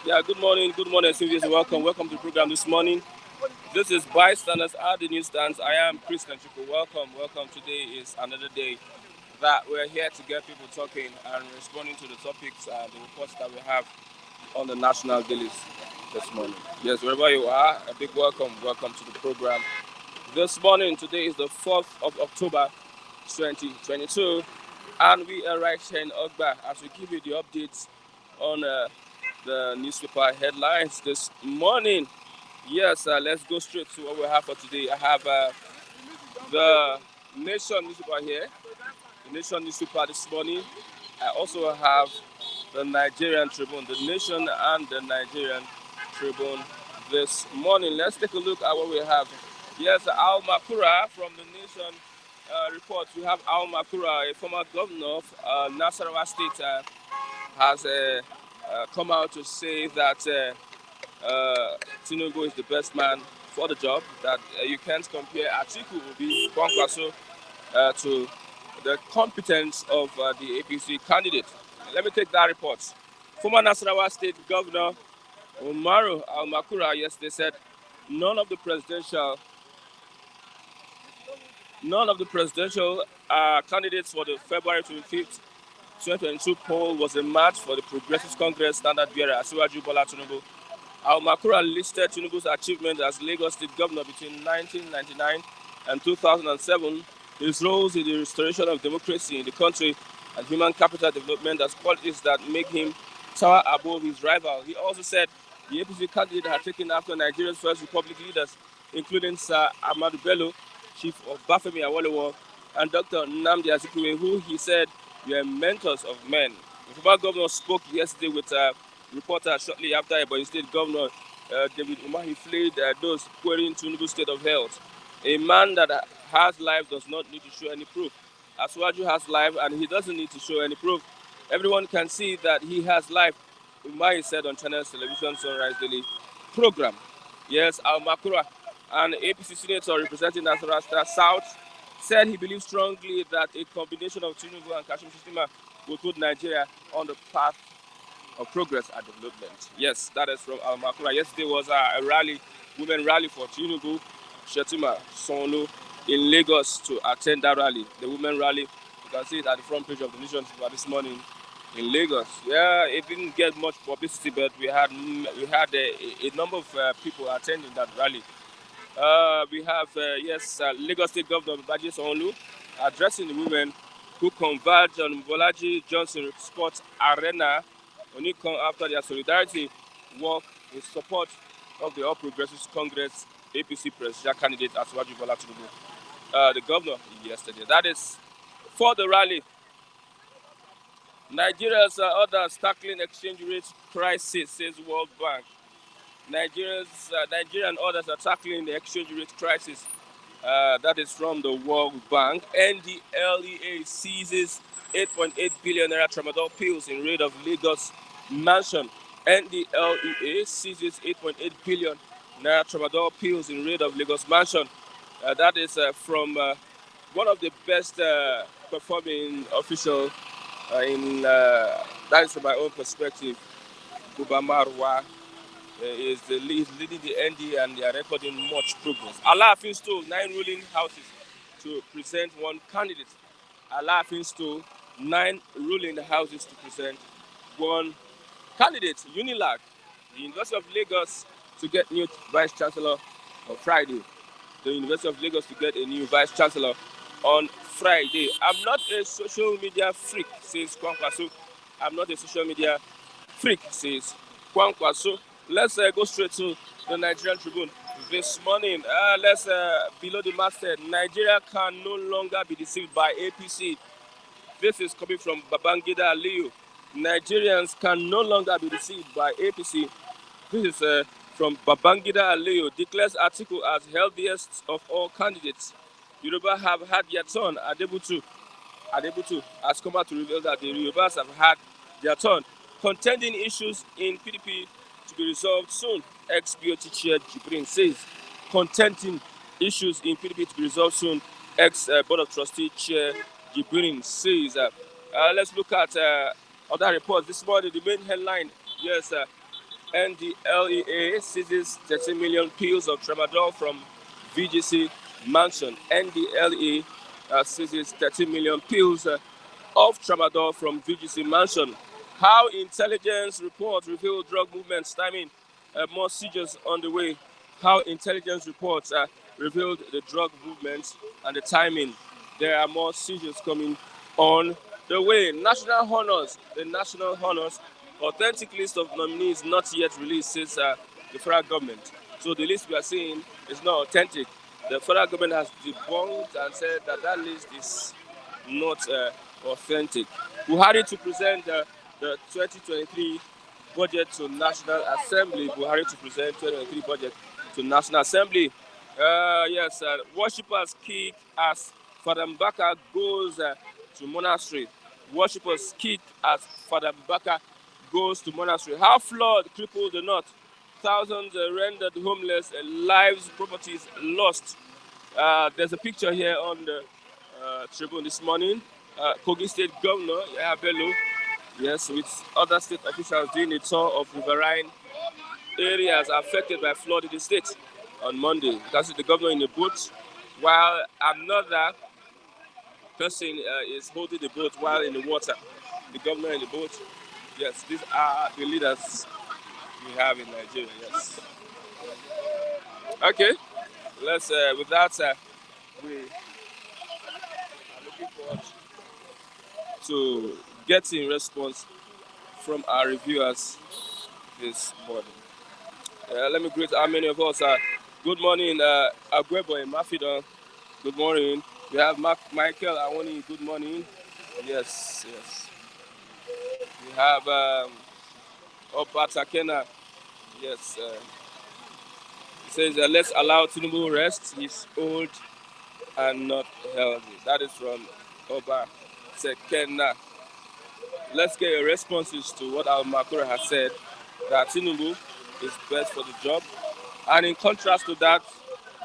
Yeah, good morning, Sylvius. Welcome to the program this morning. This is Bystanders at the Newsstands. I am Christian Chico. Welcome. Today is another day that we're here to get people talking and responding to the topics and the reports that we have on the national dailies this morning. Yes, wherever you are, a big welcome to the program. This morning, today is the 4th of October, 2022, and we are right here in Ogba as we give you the updates on the newspaper headlines this morning. Yes, let's go straight to what we have for today. I have the Nation newspaper here, the Nation newspaper this morning. I also have the Nigerian Tribune, the Nation and the Nigerian Tribune this morning. Let's take a look at what we have. Yes, Al-Makura from the Nation report. We have Al-Makura, a former governor of Nasarawa State, has come out to say that Tinubu is the best man for the job, that you can't compare Atiku.Obi to the competence of the APC candidate. Let me take that report. Former Nasarawa State Governor Umaru Al-Makura yesterday said none of the presidential candidates for the February 25th 2022 poll was a match for the Progressive Congress standard bearer Asiwaju Bola Tinubu. Al-Makura listed Tinubu's achievements as Lagos State Governor between 1999 and 2007, his roles in the restoration of democracy in the country and human capital development as qualities that make him tower above his rival. He also said the APC candidate had taken after Nigeria's first republic leaders, including Sir Ahmadu Bello, Chief of Bafemi Awolowo, and Dr. Nnamdi Azikiwe, who he said were mentors of men. The former governor spoke yesterday with a reporter shortly after Ebonyi State Governor David Umahi flayed those querying Tinubu's state of health. A man that has life does not need to show any proof. Asuwaju has life and he doesn't need to show any proof. Everyone can see that he has life, Umahi said on Channels Television Sunrise Daily program. Yes, Al-Makura, an APC senator representing Nasarawa South, said he believes strongly that a combination of Tinubu and Kashim Shettima will put Nigeria on the path of progress and development. Yes, that is from Al-Makura. Yesterday was a rally, women rally for Tinubu, Shettima, Sonlu in Lagos to attend that rally. The women rally, you can see it at the front page of the Nation this morning in Lagos. Yeah, it didn't get much publicity, but we had a number of people attending that rally. We have, Lagos State Governor Baji Sonlu addressing the women who converged on Bolaji Johnson Sports Arena only come after their solidarity walk in support of the All Progressives Congress APC presidential candidate Asiwaju Bola Tinubu, the governor yesterday. That is for the rally. Nigeria's others tackling exchange rate crisis, says World Bank. Nigeria and others are tackling the exchange rate crisis. That is from the World Bank. NDLEA seizes 8.8 billion naira tramadol pills in raid of Lagos mansion. NDLEA seizes 8.8 billion naira tramadol pills in raid of Lagos mansion. That is from one of the best performing official that is from my own perspective, Bubamarwa. Is leading the ND and they are recording much progress. Alaafin stole 9 ruling houses to present one candidate. Alaafin stole 9 ruling houses to present one candidate. Unilag, the University of Lagos to get new vice chancellor on Friday. The University of Lagos to get a new vice chancellor on Friday. I'm not a social media freak, says Kwankwaso. I'm not a social media freak, says Kwankwaso. Let's go straight to the Nigerian Tribune this morning. Let's below the masthead. Nigeria can no longer be deceived by APC. This is coming from Babangida Aliyu. Nigerians can no longer be deceived by APC. This is from Babangida Aliyu. Declares Atiku as healthiest of all candidates. Yoruba have had their turn. Adebutu has come out to reveal that the Yorubas have had their turn. Contending issues in PDP to be resolved soon. Ex-BOT chair Jibrin says contending issues in PDP to be resolved soon. Ex-Board of Trustee Chair Jibrin says. Let's look at other reports this morning. The main headline, yes, NDLEA seizes 13 million pills of tramadol from VGC mansion. NDLEA seizes 13 million pills of tramadol from VGC mansion. How intelligence reports reveal drug movements timing. More seizures on the way. How intelligence reports revealed the drug movements and the timing. There are more seizures coming on the way. National honors. The national honors. Authentic list of nominees not yet released, says the federal government. So the list we are seeing is not authentic. The federal government has debunked and said that that list is not authentic. Buhari to present the 2023 budget to National Assembly. Buhari to present 2023 budget to National Assembly. Yes, worshippers kick as Father Mbaka goes to monastery. Worshippers kick as Father Mbaka goes to monastery. How flood crippled the north. Thousands rendered homeless, lives, properties lost. There's a picture here on the Tribune this morning. Kogi State Governor Yahya Bello, yes, with other state officials doing a tour of riverine areas affected by flood in the state on Monday. You can see the governor in a boat, while another person is holding the boat while in the water. The governor in the boat. Yes, these are the leaders we have in Nigeria. Yes. Okay. Let's. With that, we are looking forward to getting response from our reviewers this morning. Let me greet how many of us are. Good morning, Agwebo and Mafidon. Good morning. We have Michael Awoni. Good morning. Yes, yes. We have Obatakena. Yes. He says, let's allow Tinubu rest. He's old and not healthy. That is from Obatakena. Let's get your responses to what Al-Makura has said, that Tinubu is best for the job. And in contrast to that,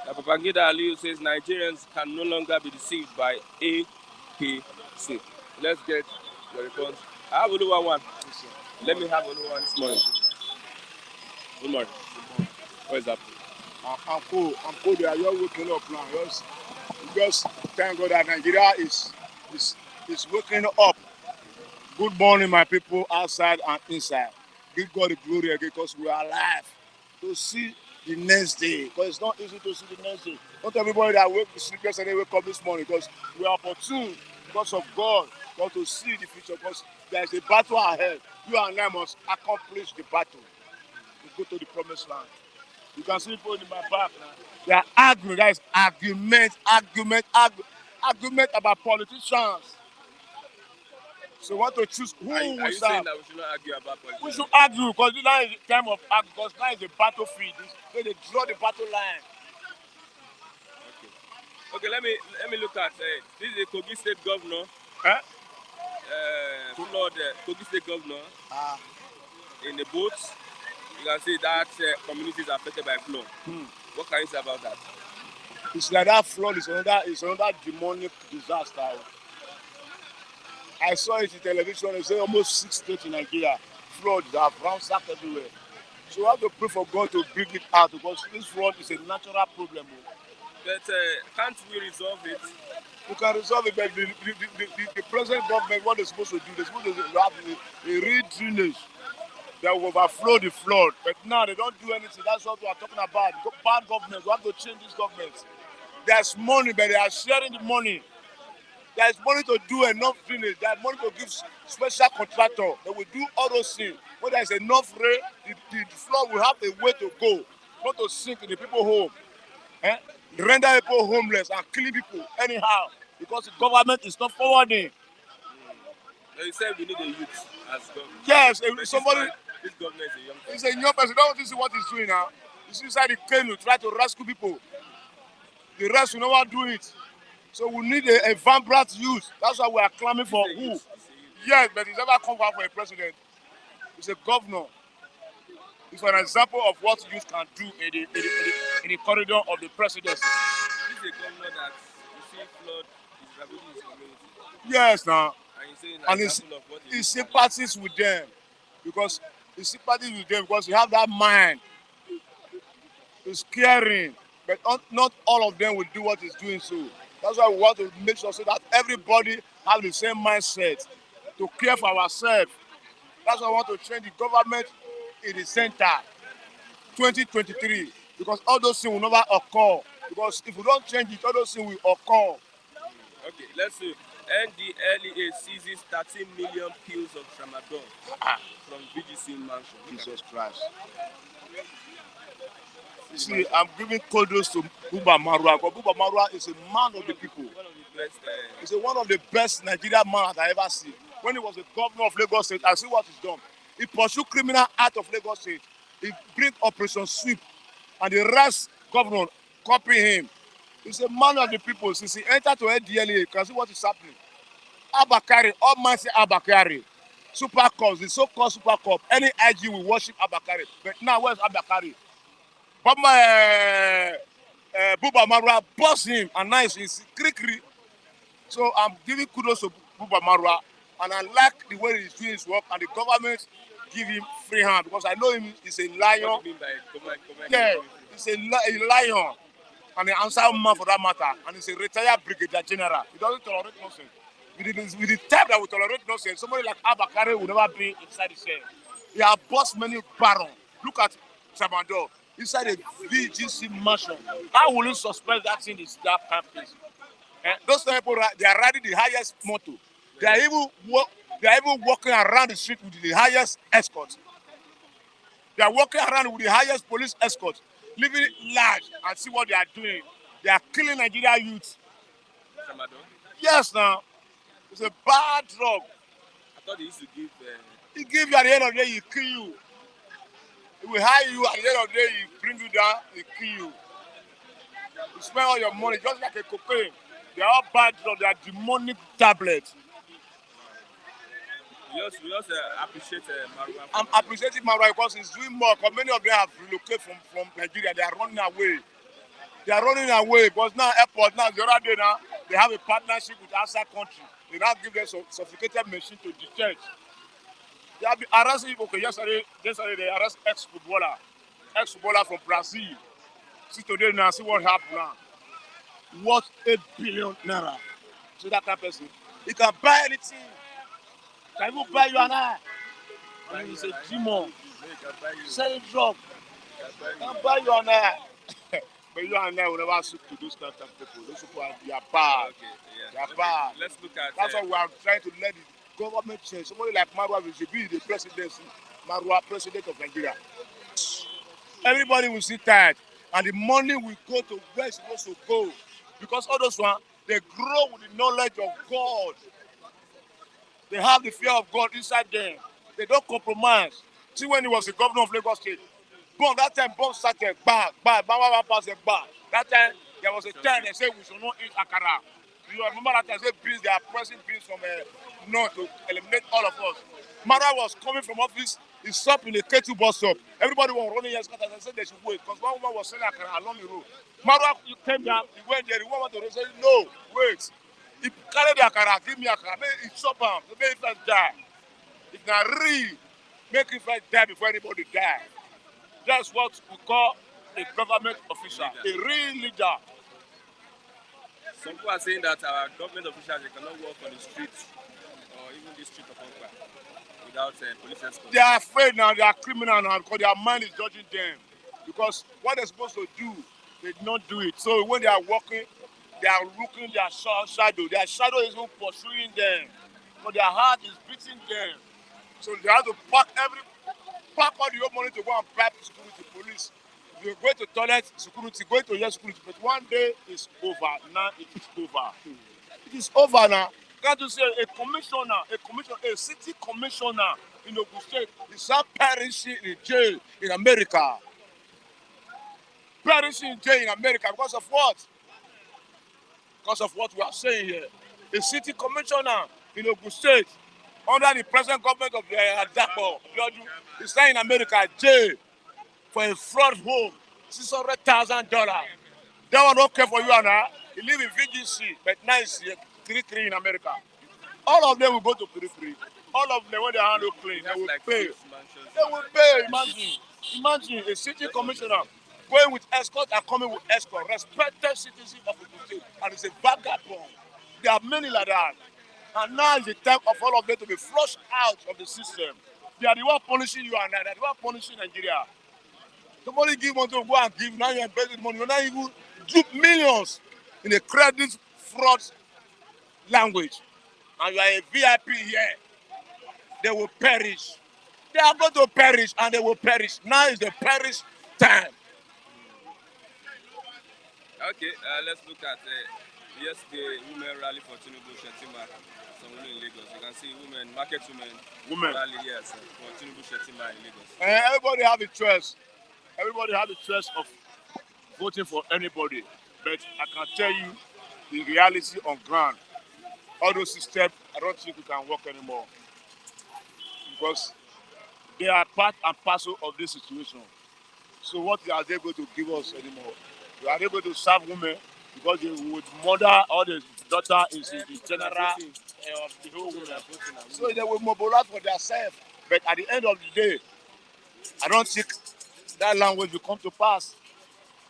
Babangida Aliyu says Nigerians can no longer be deceived by APC. Let's get your response. I have Oluwa one. Let me have Oluwa this morning. Good morning. What is happening? I'm cool. They are just waking up now. Just thank God that Nigeria is waking up. Good morning, my people outside and inside. Give God the glory again because we are alive to see the next day. Because it's not easy to see the next day. Not everybody that wake sleep yesterday wake up this morning because we are opportune because of God to see the future because there is a battle ahead. You and I must accomplish the battle to go to the promised land. You can see people in my back now. They are arguing. That is argument about politicians. So we want to choose who Are we you serve. saying that we should not argue about politics? We should argue because now is the time of argue because now is the battlefield. They draw the battle line. Okay, let me look at this is a Kogi State governor. Kogi State governor in the boat. You can see that community is affected by flood. What can you say about that? It's like that flood is another demonic disaster. I saw it in television. They say almost 6 states in Nigeria floods have ransacked everywhere. So we have to pray for God to bring it out because this flood is a natural problem. But can't we resolve it? We can resolve it, but the present government, what they're supposed to do, they're supposed to have a real drainage that will overflow the flood. But now they don't do anything. That's what we are talking about. Bad government. We have to change this government. There's money, but they are sharing the money. There's money to do enough drainage. There's money to give special contractor. They will do all those things. When there's enough rain, the flood will have a way to go, not to sink in the people's home. Render people homeless and killing people anyhow because the government is not forwarding. You said we need a youth as government. Yes, somebody. This government is a young person. He's a young person. Don't you see what he's doing now? He's inside the canoe trying to rescue people. The rest will never do it. So we need a vibrant youth. That's why we are clamoring for who? Yes, but he's never come back for a president. He's a governor. It's an example of what youth can do in the corridor of the presidency. this a governor that you see flood is ravaging his community? Yes, now. And you say an And example of what he his did. sympathies with them. Because his sympathies with them because he have that mind. He's caring. But not all of them will do what he's doing so. That's why we want to make sure so that everybody have the same mindset to care for ourselves. That's why I want to change the government in the center 2023 because all those things will never occur. Because if we don't change it, all those things will occur. Okay, let's see. NDLEA seizes 13 million pills of tramadol from VGC mansion. Jesus Christ. See, I'm giving kudos to Buba Marwa because Buba Marwa is a man of the people. One of the best. He's one of the best Nigerian man that I ever see. When he was the governor of Lagos State, I see what he's done. He pursued criminal out of Lagos State. He bring Operation Sweep, and the rest governor copy him. He's a man of the people. Since he entered to NDLEA, you can see what is happening. Abakari, almighty Abakari, Super Cups, the so-called Super Cup. Any IG will worship Abakari. But now, where's Abakari? Buba Marwa boss him, and now he's Krikri. So I'm giving kudos to Buba Marwa, and I like the way he's doing his work, and the government give him free hand because I know him. He's a lion. What do you mean by government? Yeah, he's a lion, and an answer man for that matter, and he's a retired brigadier general. He doesn't tolerate nonsense. With the type that will tolerate nonsense, somebody like Abakari will never be inside the cell. He has bossed many barons. Look at Sabando inside a VGC mansion. How will you suspect that thing is that kind of place? Those people, they are riding the highest motor. They are even walking around the street with the highest escort. They are walking around with the highest police escort, living large and see what they are doing. They are killing Nigeria youth. Tramadol? Yes, now. It's a bad drug. I thought they used to give. He give you at the end of the day, he kill you. He will hire you at the end of the day, he bring you down, he kill you. You spend all your money just like a cocaine. They are all bad drugs, they are demonic tablets. We also appreciate Marwa. I'm appreciating Marwa because he's doing more. Because many of them have relocated from Nigeria. They are running away. They are running away because now airport now the other day now they have a partnership with outside country. They now give them sophisticated machine to detect. They have been arresting people. Okay, yesterday they arrest ex-footballer from Brazil. See today now, see what happened now. What $8 billion. So that kind of person, he can buy anything. Can even buy you and I. I mean, he's a demon. Selling drug. Can buy you and I. But you and I will never suit to those kind of people. Those people they are bad. Okay, yeah. They are bad. Let's look at. That's why we are trying to let the government change. Somebody like Marwa will be the presidency. Marwa, president of Nigeria. Everybody will sit tired, and the money will go to where it's supposed to go. Because all those ones, they grow with the knowledge of God. They have the fear of God inside them. They don't compromise. See, when he was the governor of Lagos State, bomb that time, bomb started, bang, bang, bang, bang, bang, bang, bang. That time, there was a time they said we should not eat akara. You remember that time, they are pressing beans from north to eliminate all of us. Mara was coming from office, he stopped in a K2 bus stop. Everybody was running here, and I said they should wait, because one woman was selling akara along the road. Mara came down, he went there, the woman went to say, no, wait. He carried the akara, give me akara, make it chop him, make it first die. If not real, make it first die before anybody die. That's what we call a government official, a real leader. Some people are saying that our government officials they cannot walk on the streets or even the street of Okpa without police escort. They are afraid now, they are criminal now because their mind is judging them. Because what they're supposed to do, they do not do it. So when they are walking, they are looking their shadow. Their shadow is even pursuing them. But their heart is beating them. So they have to pack all the money to go and bribe security police. If you go to toilet, security, go to your security. But one day it's over. Now it is over. It is over now. Can't you say a city commissioner in Ogun State is now perishing in jail in America? Perishing in jail in America because of what? Because of what we are saying here. A city commissioner in Ogun State under the present government of Atiku.Obi is now in America jail for a fraud home, $600,000. That one don't care for you and I. He live in VGC, but now he's Kiri in America. All of them will go to Kiri. All of them, when they handle clean, they will like pay. 6 mansions. They will pay. Imagine a city commissioner going with escort and coming with escort. Respected citizen of the state, and it's a vagabond. There are many like that. And now is the time of all of them to be flushed out of the system. They are the one punishing you and I. They are the one punishing Nigeria. Somebody give money to go and give. Now you are embedded money. You're not even dupe millions in a credit fraud language. And you are a VIP here. They will perish. They are going to perish and they will perish. Now is the perish time. Okay, let's look at yesterday women rally for Tinubu Shetima Sanwo-Olu in Lagos. You can see market women rally, yes, for Tinubu Shetima in Lagos. Everybody have a choice. Everybody have a choice of voting for anybody. But I can tell you the reality on ground. All those systems, I don't think we can work anymore. Because they are part and parcel of this situation. So what are they going to give us anymore? We are able to serve women because they would mother or the daughter is the general of the whole women. So they will mobilize for themselves. But at the end of the day, I don't think that language will come to pass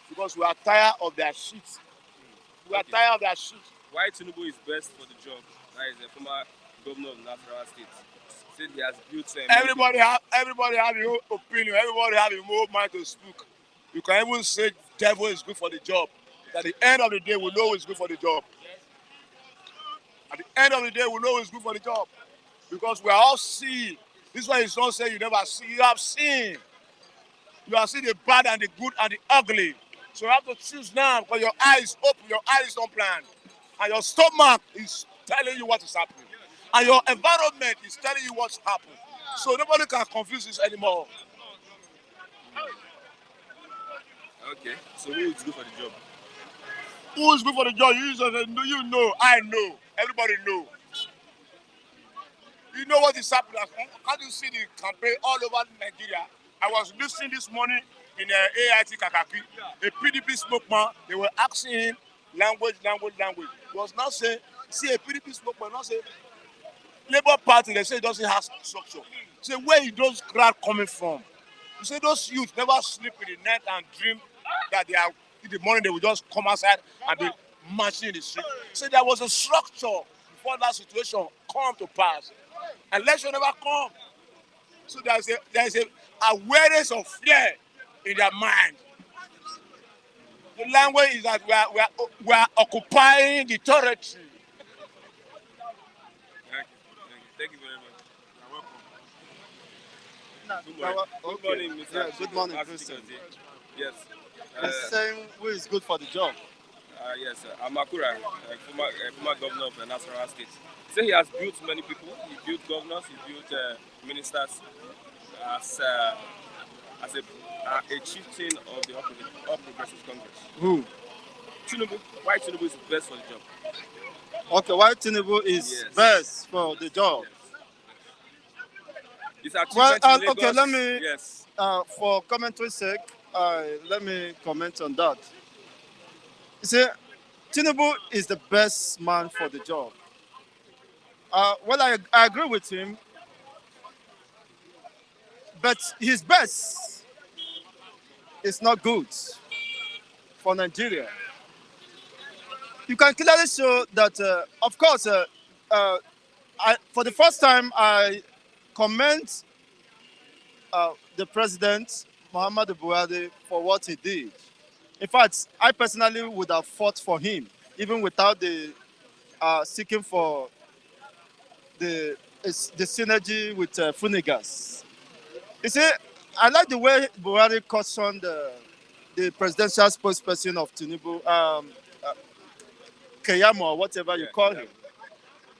because we are tired of their shit. We are tired of their shit. Why Tinubu is best for the job? That is the former governor of Nasarawa State. Said he has built everybody have your own opinion. Everybody have your own mind to speak. You can even say devil is good for the job. But at the end of the day, we know it's good for the job. At the end of the day, we know it's good for the job. Because we are all seeing. This is why it's not saying you never see. You have seen. You have seen the bad and the good and the ugly. So you have to choose now because your eyes open, your eyes don't plan. And your stomach is telling you what is happening. And your environment is telling you what's happening. So nobody can confuse this anymore. Okay, so who is good for the job? Who is good for the job? You know, I know, everybody know. You know what is happening. How do you see the campaign all over Nigeria? I was listening this morning in AIT Kakaki, a PDP spokesman, they were asking him language. He was now saying, see a PDP spokesman, not say, Labour Party, they say it doesn't have structure. Say, where is those crowd coming from? You say those youth never sleep in the night and dream that they are in the morning they will just come outside and be marching in the street. Say there was a structure before that situation come to pass. Election never come. So there's a awareness of fear in their mind. The language is that we are occupying the territory. Thank you very much. Good morning, Mr. Yeah, good morning, Christian. Yes. He's saying who is good for the job. Yes, Al-Makura, former governor of Nasarawa State. Say he has built many people. He built governors, he built ministers as a chieftain of the All Progressive Congress. Who? Tinubu. Why Tinubu is best for the job? Okay, why Tinubu is best for the job? Well, okay, let me, yes. For commentary sake, let me comment on that. You see, Tinubu is the best man for the job. Well, I agree with him, but his best is not good for Nigeria. You can clearly show that, of course, for the first time, I commend the president, Muhammadu Buhari, for what he did. In fact, I personally would have fought for him, even without the seeking for the synergy with Funigas. You see, I like the way Buhari cautioned the presidential spokesperson of Tinubu, Keyamo, or whatever you call him.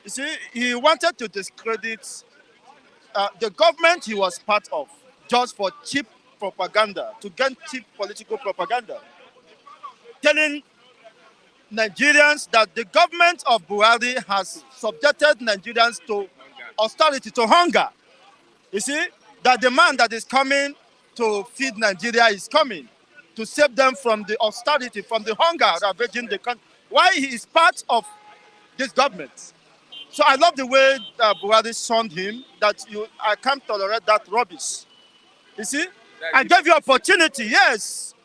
You see, he wanted to discredit the government he was part of just for cheap propaganda, to gain cheap political propaganda, telling Nigerians that the government of Buhari has subjected Nigerians to austerity, to hunger. You see, that the man that is coming to feed Nigeria is coming to save them from the austerity, from the hunger ravaging the country. Why he is part of this government. So I love the way Buhari shunned him, that I can't tolerate that rubbish. You see? I gave you opportunity, yes,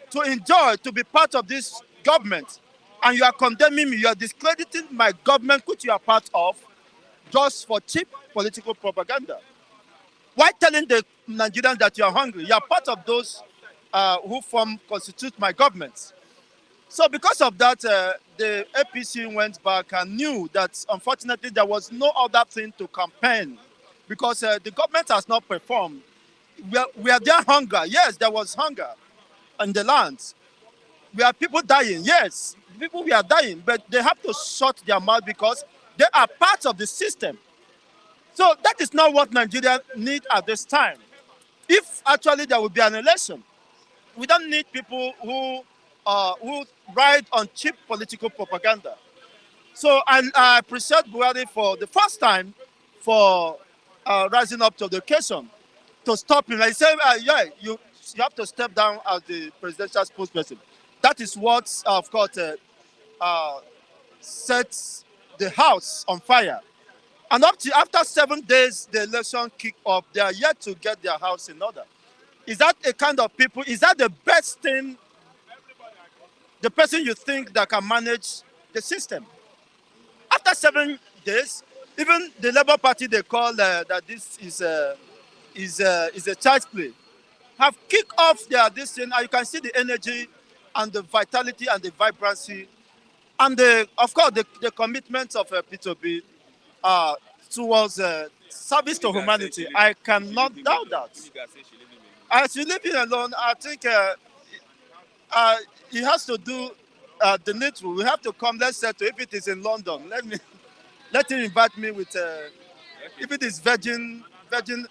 to enjoy, to be part of this government. And you are condemning me, you are discrediting my government, which you are part of, just for cheap political propaganda. Why telling the Nigerians that you are hungry? You are part of those who constitute my government. So because of that, the APC went back and knew that unfortunately there was no other thing to campaign because the government has not performed. We are there hunger. Yes, there was hunger in the lands. We are people dying. Yes, people we are dying, but they have to shut their mouth because they are part of the system. So that is not what Nigeria need at this time. If actually there will be an election, we don't need people who ride on cheap political propaganda. So I appreciate Buhari for the first time for rising up to the occasion to stop him. I say, yeah, you have to step down as the presidential spokesperson. That is what, of course, sets the house on fire. And up to after 7 days, the election kicked off. They are yet to get their house in order. Is that a kind of people? Is that the best thing? The person you think that can manage the system? After 7 days, even the Labour Party they call that this is a child's play, have kicked off this thing. And you can see the energy and the vitality and the vibrancy and of course the commitment of P2B towards service to humanity. I cannot doubt that. As you leave him alone, I think he has to do the needful. We have to come. Let's settle. If it is in London, let him invite me with. If it is Virgin let him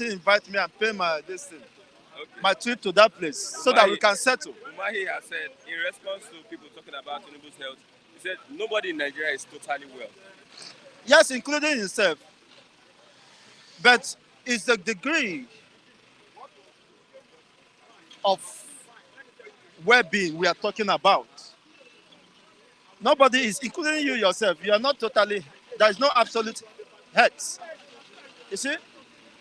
invite me and pay my trip to that place so that we can settle. Umahi has said, in response to people talking about Tinubu's health, he said nobody in Nigeria is totally well. Yes, including himself. But it's the degree of well-being we are talking about. Nobody is, including you yourself, you are not totally, there is no absolute health. You see?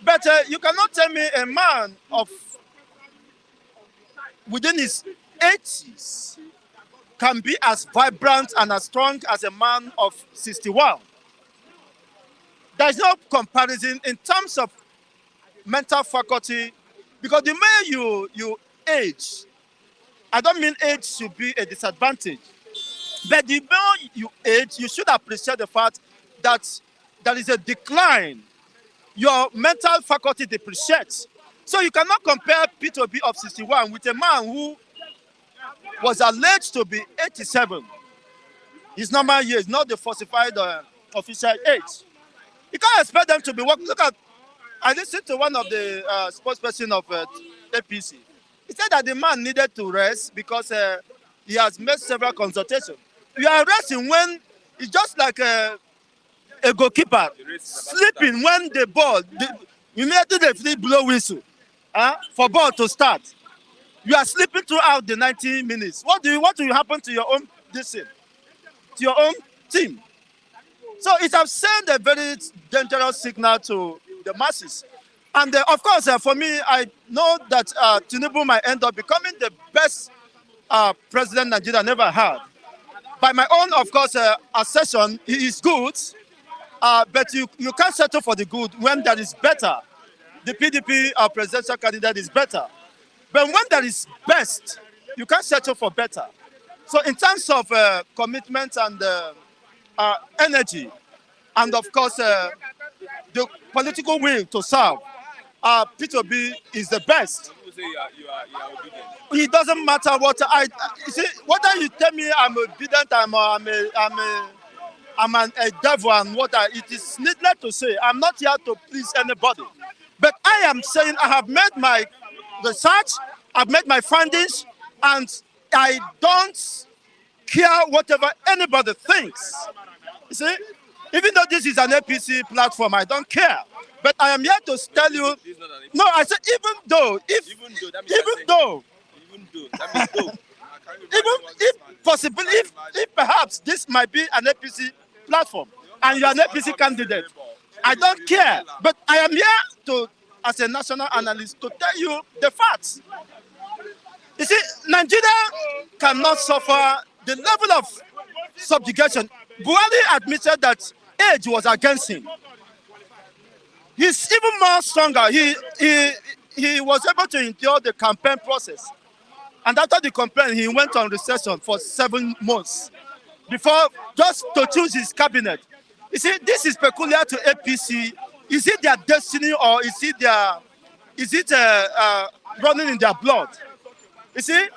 But you cannot tell me a man of within his 80s can be as vibrant and as strong as a man of 61. There is no comparison in terms of mental faculty, because the more you age, I don't mean age should be a disadvantage, but the more you age, you should appreciate the fact that there is a decline. Your mental faculty depreciates. So you cannot compare P2B of 61 with a man who was alleged to be 87. His normal years, not the falsified official age. You can't expect them to be working. Look at, I listened to one of the spokesperson of APC. He said that the man needed to rest because he has made several consultations. You are resting when it's just like a goalkeeper sleeping when the ball, immediately they blow whistle for ball to start. You are sleeping throughout the 90 minutes. What will happen to your own to your own team? So it has sent a very dangerous signal to the masses. And of course, for me, I know that Tinubu might end up becoming the best president Nigeria never had. By my own, of course, assertion, he is good, but you can't settle for the good when there is better. The PDP presidential candidate is better. But when there is best, you can't settle for better. So in terms of commitment and energy, and of course, the political will to serve, P2B is the best. People say you are obedient. It doesn't matter what you see. Whether you tell me I'm obedient, I'm a devil, and it is needless to say, I'm not here to please anybody. But I am saying I have made my research, I've made my findings, and I don't care whatever anybody thinks. You see, even though this is an APC platform, I don't care. But I am here to tell you, no, I said even though, do. That means go. Even if possible, if perhaps this might be an APC platform and you're an APC candidate, I don't care. But I am here to, as a national analyst, to tell you the facts. You see, Nigeria cannot suffer the level of subjugation. Buhari admitted that age was against him. He's even more stronger. He was able to endure the campaign process. And after the campaign, he went on recession for 7 months before just to choose his cabinet. You see, this is peculiar to APC. Is it their destiny or is it running in their blood? You see,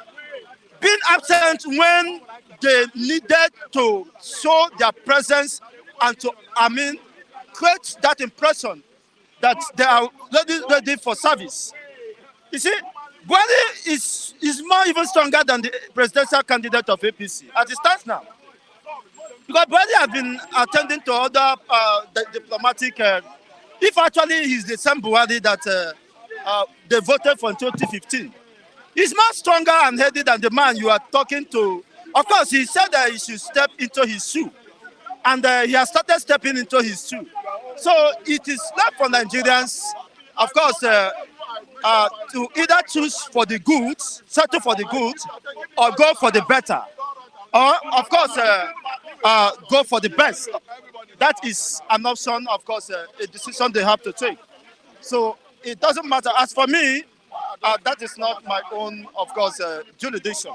being absent when they needed to show their presence and to, create that impression that they are ready for service. You see, Buhari is more even stronger than the presidential candidate of APC as it stands now. Because Buhari has been attending to other diplomatic. If actually he's the same Buhari that they voted for in 2015, he's much stronger and heady than the man you are talking to. Of course, he said that he should step into his shoe. And he has started stepping into his shoe. So it is left for Nigerians, of course, to either choose for the goods, settle for the goods, or go for the better. Or, of course, go for the best. That is an option, of course, a decision they have to take. So it doesn't matter. As for me, that is not my own, of course, jurisdiction.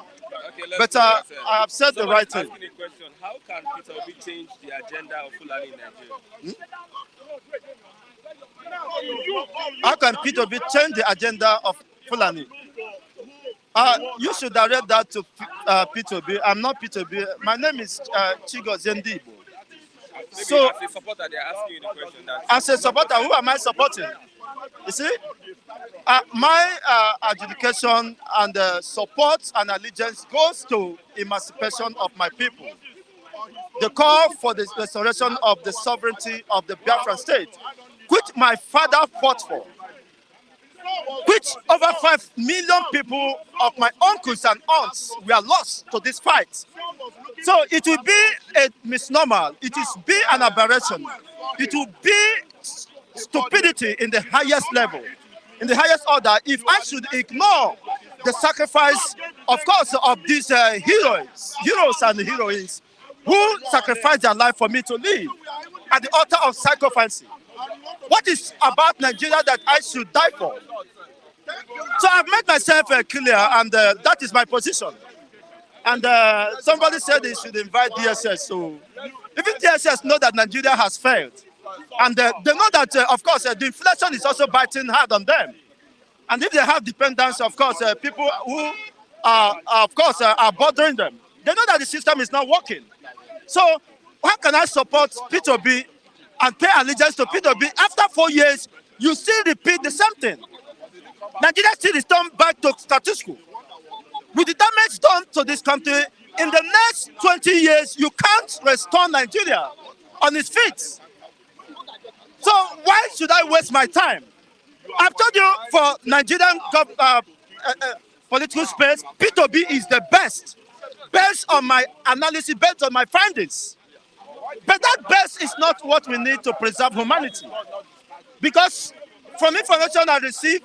Okay, But I have said the right thing. asking a question. How can Peter Obi change the agenda of Fulani in Nigeria? How can P2B change the agenda of Fulani? You should direct that to P2B. I'm not P2B. My name is Chigo Zendibo. So, As a supporter, they're asking you the question. as a supporter, who am I supporting? You see, my adjudication and support and allegiance goes to emancipation of my people. The call for the restoration of the sovereignty of the Biafran state, which my father fought for, which over 5 million people of my uncles and aunts were lost to this fight. So it will be a misnomer. It is be an aberration. It will be stupidity in the highest level, in the highest order, if I should ignore the sacrifice, of course, of these heroes and heroines who sacrificed their life for me to live at the altar of sacrificing. What is about Nigeria that I should die for? So I've made myself clear, and that is my position. And somebody said they should invite DSS. So even DSS know that Nigeria has failed. And they know that, of course, the inflation is also biting hard on them. And if they have dependence, of course, people who are bothering them, they know that the system is not working. So how can I support P2B and pay allegiance to P2B? After 4 years, you still repeat the same thing. Nigeria still is turned back to status quo. With the damage done to this country, in the next 20 years, you can't restore Nigeria on its feet. So why should I waste my time? I've told you for Nigerian political space, P2B is the best, based on my analysis, based on my findings. But that best is not what we need to preserve humanity. Because from information I received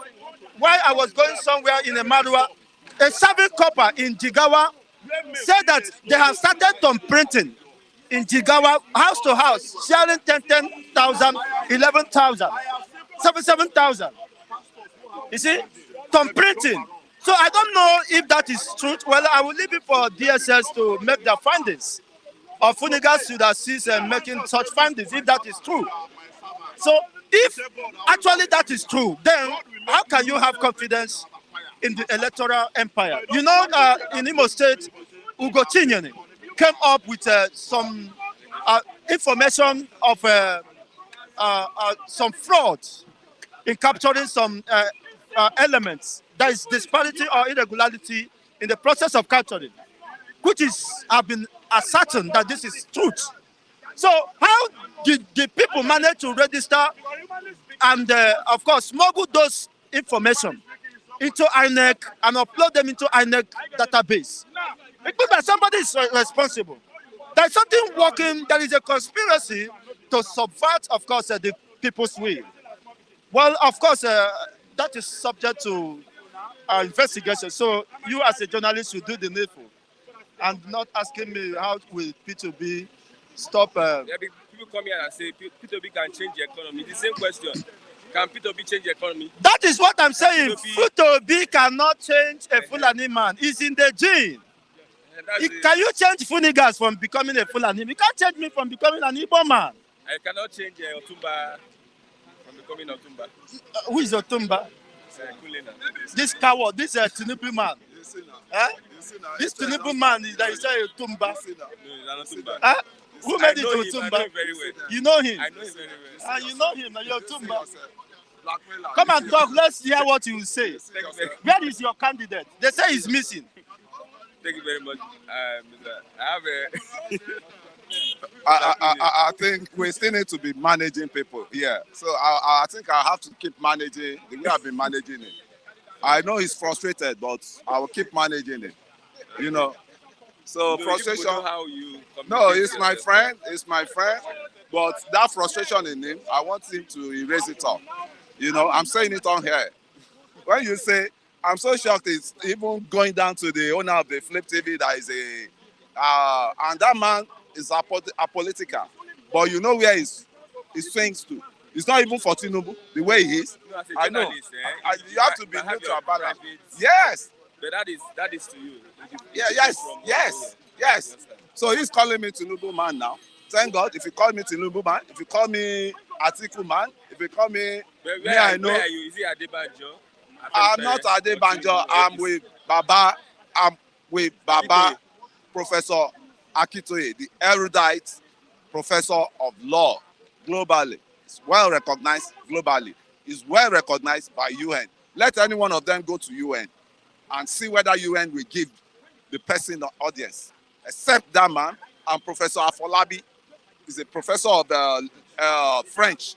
while I was going somewhere in Emarua, a serving copper in Jigawa said that they have started thumb printing in Jigawa, house to house, sharing 10,000, 11,000, 7,000. You see, thumb printing. So I don't know if that is true. Well, I will leave it for DSS to make their findings. Or Funigas should assist in making such findings if that is true. So if actually that is true, then how can you have confidence in the electoral empire? You know, in Imo State, Ugo Chinyere came up with some information of some fraud in capturing some elements. There is disparity or irregularity in the process of capturing, which have been ascertained that this is truth. So how did the people manage to register and, of course, smuggle those information into INEC and upload them into INEC database. It means that somebody is responsible. There's something working. There is a conspiracy to subvert, of course, the people's will. Well, of course, that is subject to investigation. So you, as a journalist, should do the needful, and not asking me how will P2B stop. People come here and say P2B can change the economy. The same question. Can P2B change the economy? That is what I'm saying. P2B P2B cannot change a Fulani man. It's in the gene. Can you change Funigas from becoming a Fulani? You can't change me from becoming an Igbo man. I cannot change Otumba from becoming Otumba. Who is Otumba? Kulena. This coward, this Tinubu man. This Tinubu man is that you say Otumba. No, he's an Otumba. Who made it I Otumba? know him very well. You know him? I know him very well. You know him, you're Otumba. Come and talk, let's hear what you will say. Where is your candidate? They say he's missing. Thank you very much. I have a... I think we still need to be managing people. Yeah. So I think I have to keep managing the way I've been managing it. I know he's frustrated, but I will keep managing it. You know. So frustration. Know how you no, he's my friend. He's my friend. But that frustration in him, I want him to erase it all. You know, I'm saying it on here. When you say, I'm so shocked, it's even going down to the owner of the Flip TV that is and that man is apolitical. But you know where he swings to. It's not even for Tinubu, the way he is. No, I know. You have to be neutral about that. Yes. But that is to you. Yes. So he's calling me Tinubu man now. Thank God. If you call me Tinubu man, if you call me Atiku man, if you call me, I know. Where are you? Is it Adebanjo? I'm not Adebanjo. I'm with Baba. Professor Akintoye, the erudite professor of law globally. It's well recognized globally. It's well recognized by UN. Let any one of them go to UN and see whether UN will give the person the audience. Except that man and Professor Afolabi is a professor of French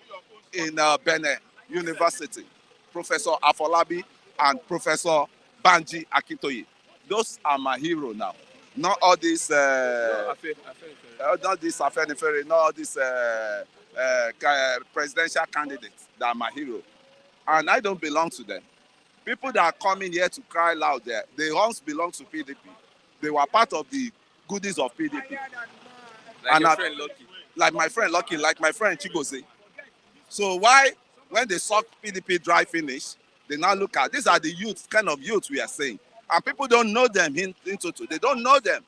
in Benin University. Professor Afolabi and Professor Banji Akintoye. Those are my hero now. Not all these, not this Afenifere, not all these presidential candidates that are my hero. And I don't belong to them. People that are coming here to cry loud there, they once belonged to PDP. They were part of the goodies of PDP. Like my friend Lucky, like my friend Chigoze. So why, when they suck PDP dry finish, they now look at, these are the youth, kind of youth we are saying. And people don't know them in total. They don't know them.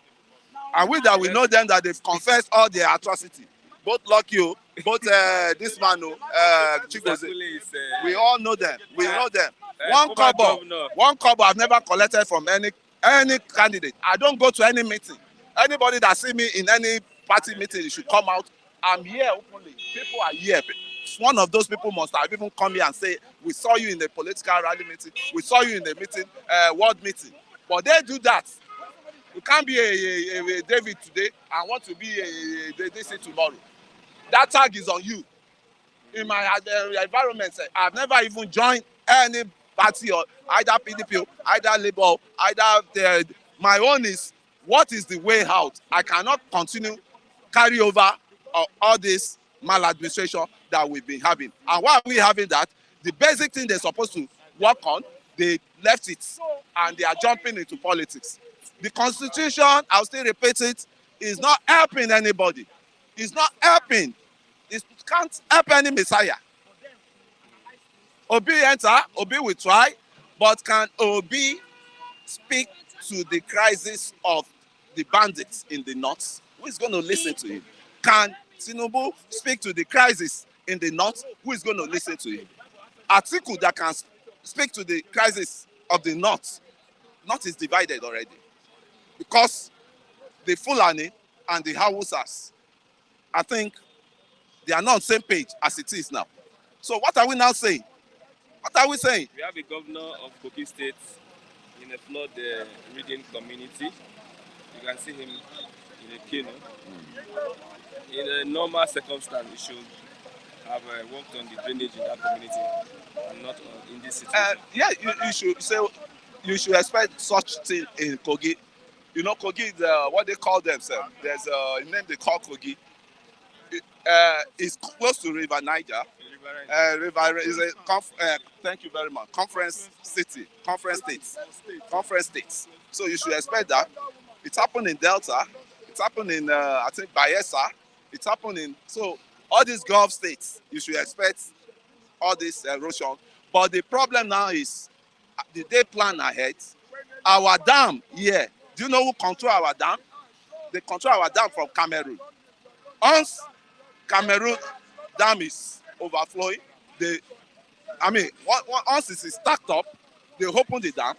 And we know them, that they've confessed all their atrocity. Both Lucky, both this man, Chigoze. We all know them. We know them. One kobo I've never collected from any candidate. I don't go to any meeting. Anybody that see me in any party meeting, you should come out. I'm here openly. People are here. One of those people must have even come here and say, we saw you in the political rally meeting. We saw you in the meeting, world meeting. But they do that. You can't be a David today and want to be a DC tomorrow. That tag is on you. In my environment, I've never even joined any party, or either PDP, either Labour, either my own is, what is the way out? I cannot continue carry over all this maladministration that we've been having. And why are we having that? The basic thing they're supposed to work on, they left it, and they are jumping into politics. The Constitution, I'll still repeat it, is not helping anybody. It's not helping. It can't help any Messiah. Obi enter, Obi will try, but can Obi speak to the crisis of the bandits in the north? Who is going to listen to him? Can Tinubu speak to the crisis in the north? Who is going to listen to him? Atiku that can speak to the crisis of the north is divided already. Because the Fulani and the Hausas, I think they are not on the same page as it is now. So what are we now saying? What are we saying? We have a governor of Kogi State in a flood reading community. You can see him in a canoe. In a normal circumstance, he should have worked on the drainage in that community and not in this situation. Yeah, you should say you should expect such thing in Kogi. You know, Kogi is what they call themselves. There's a name they call Kogi. It's close to River Niger. River is a thank you very much. Conference city, conference states. So you should expect that. It happened in Delta. It happened in I think Bayelsa. It happened in so all these Gulf states. You should expect all this erosion. But the problem now is, did they plan ahead? Our dam here. Do you know who control our dam? They control our dam from Cameroon. Once Cameroon dam is overflowing, once it is stacked up, they open the dam,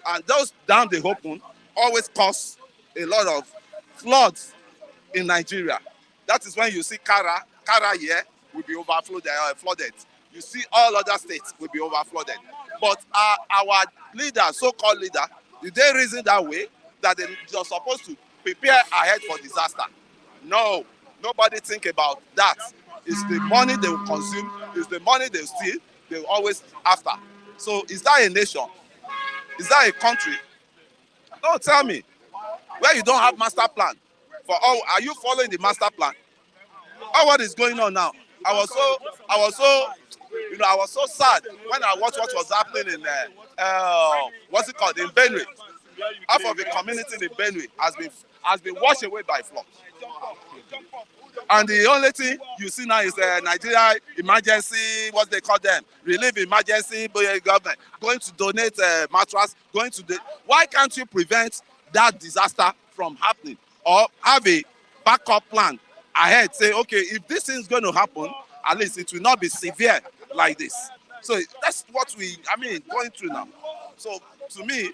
and those dams they open always cause a lot of floods in Nigeria. That is when you see Kara here will be flooded. You see all other states will be overflooded. But our leader, so-called leader, did they reason that way? That they're supposed to prepare ahead for disaster? No, nobody think about that. It's the money they will consume, it's the money they steal, they will always after. So is that a nation? Is that a country? Don't tell me. Where you don't have master plan. Are you following the master plan? What is going on now? I was so sad when I watched what was happening in what's it called, in Benue. Half of the community in Benue has been washed away by flood. And the only thing you see now is Nigeria emergency, what they call them, relief emergency government going to donate mattress, why can't you prevent that disaster from happening, or have a backup plan ahead? Say, okay, if this thing is going to happen, at least it will not be severe like this. So that's what going through now. So to me,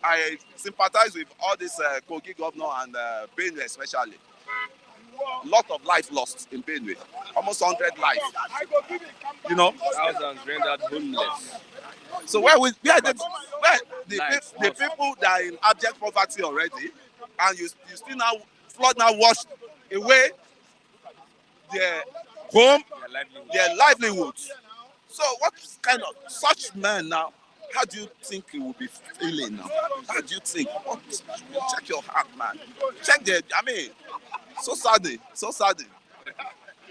I sympathize with all this Kogi governor and Benue especially. A lot of life lost in Benue, almost 100 lives. You know, thousands rendered homeless. So the people that are in abject poverty already, and you still now flood now washed away their home, their livelihoods. So what kind of such men now? How do you think it will be feeling now? How do you think? Check your heart, man. Check so sad.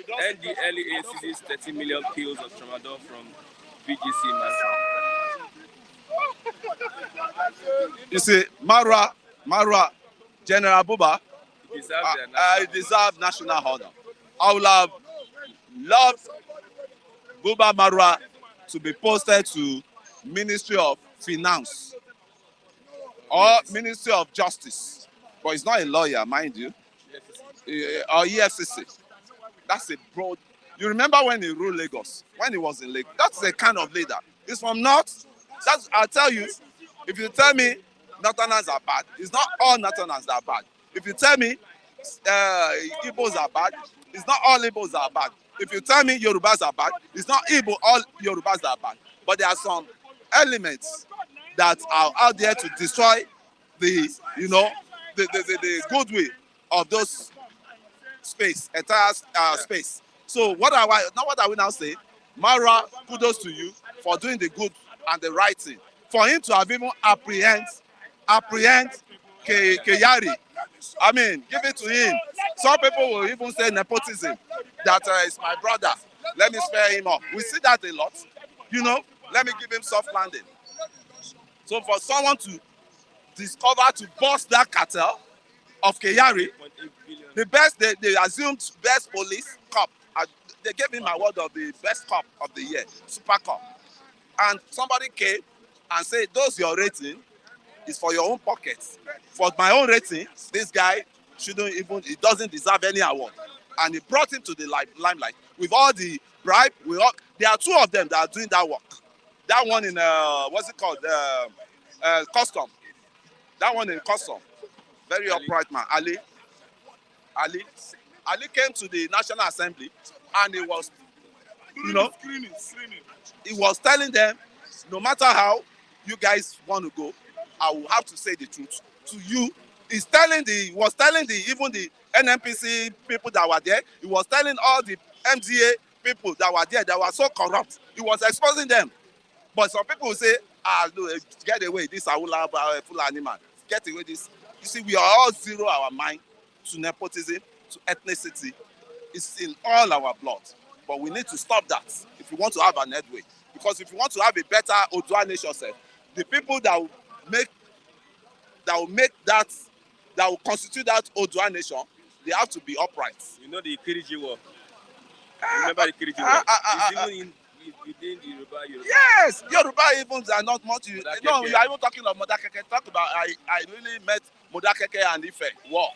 NDLEA seizes 30 million pills of tramadol from VGC man. You see, Marwa, General Buba, deserve national honor. I would have loved Buba Marwa to be posted to Ministry of Finance or Ministry of Justice, but he's not a lawyer, mind you, or EFCC. That's a broad. You remember when he ruled Lagos? When he was in Lagos, that's the kind of leader. He's from North. I'll tell you. If you tell me Northerners are bad, it's not all Northerners that are bad. If you tell me Igbos are bad, it's not all Igbos that are bad. If you tell me Yorubas are bad, it's not all Yorubas that are bad. But there are some elements that are out there to destroy the goodwill of those entire space. So what are we now saying? Mara, kudos to you for doing the good and the right thing. For him to have even apprehend Keyari, give it to him. Some people will even say nepotism, that is my brother. Let me spare him up. We see that a lot. Let me give him soft landing. So for someone to bust that cartel of Keyari, the best, they assumed best police cop. They gave him an award of the best cop of the year, super cop. And somebody came and said, those your rating is for your own pockets. For my own rating, this guy he doesn't deserve any award. And he brought him to the limelight with all the bribe. There are two of them that are doing that work. That one in, custom. That one in custom. Very upright man, Ali came to the National Assembly and he was, screaming. He was telling them, no matter how you guys want to go, I will have to say the truth to you. He was telling even the NNPC people that were there. He was telling all the MDA people that were there that were so corrupt. He was exposing them. But some people will say, no, get away, this Awula Fulani man. Get away this. You see, we are all zero our mind to nepotism, to ethnicity. It's in all our blood. But we need to stop that if we want to have an headway. Because if we want to have a better Odua nation, the people that will constitute that Odua nation, they have to be upright. You know the Kiriji war. Remember the Kiriji war? It's even within the Yoruba. Yes, Yoruba even are not much. No, we are even talking of Modakeke. Talk about I really met Modakeke and Ife war.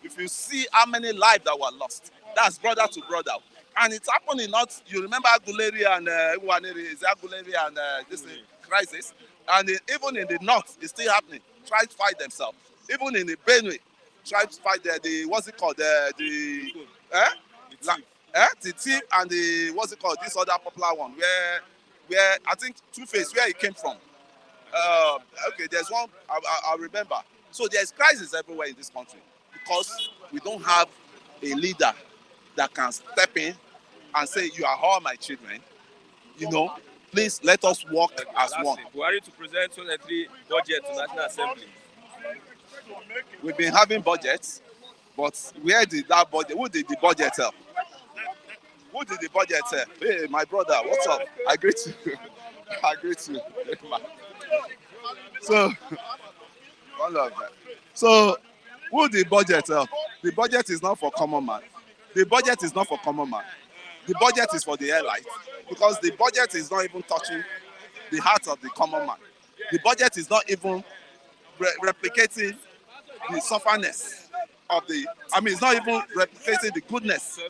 If you see how many lives that were lost, that's brother to brother. And it's happening not, you remember Aguleri and Aguleri and this crisis. And even in the north, it's still happening. Try to fight themselves. Even in the Benue, try to fight what's it called? The thief and the what's it called? This other popular one where I think Two-Face, where it came from. Okay, there's one I remember. So there's crisis everywhere in this country because we don't have a leader that can step in and say, you are all my children. You know, please let us work as one. Buhari to present 23 budget to National Assembly. We've been having budgets, but where did that budget? Who did the budget help? Who did the budget help? Hey, my brother, what's up? I greet you. I greet you. So, one of that. So, who did the budget help? The budget is not for common man. The budget is not for common man. The budget is for the elite because the budget is not even touching the heart of the common man. The budget is not even replicating the sufferness of the, it's not even replicating the goodness.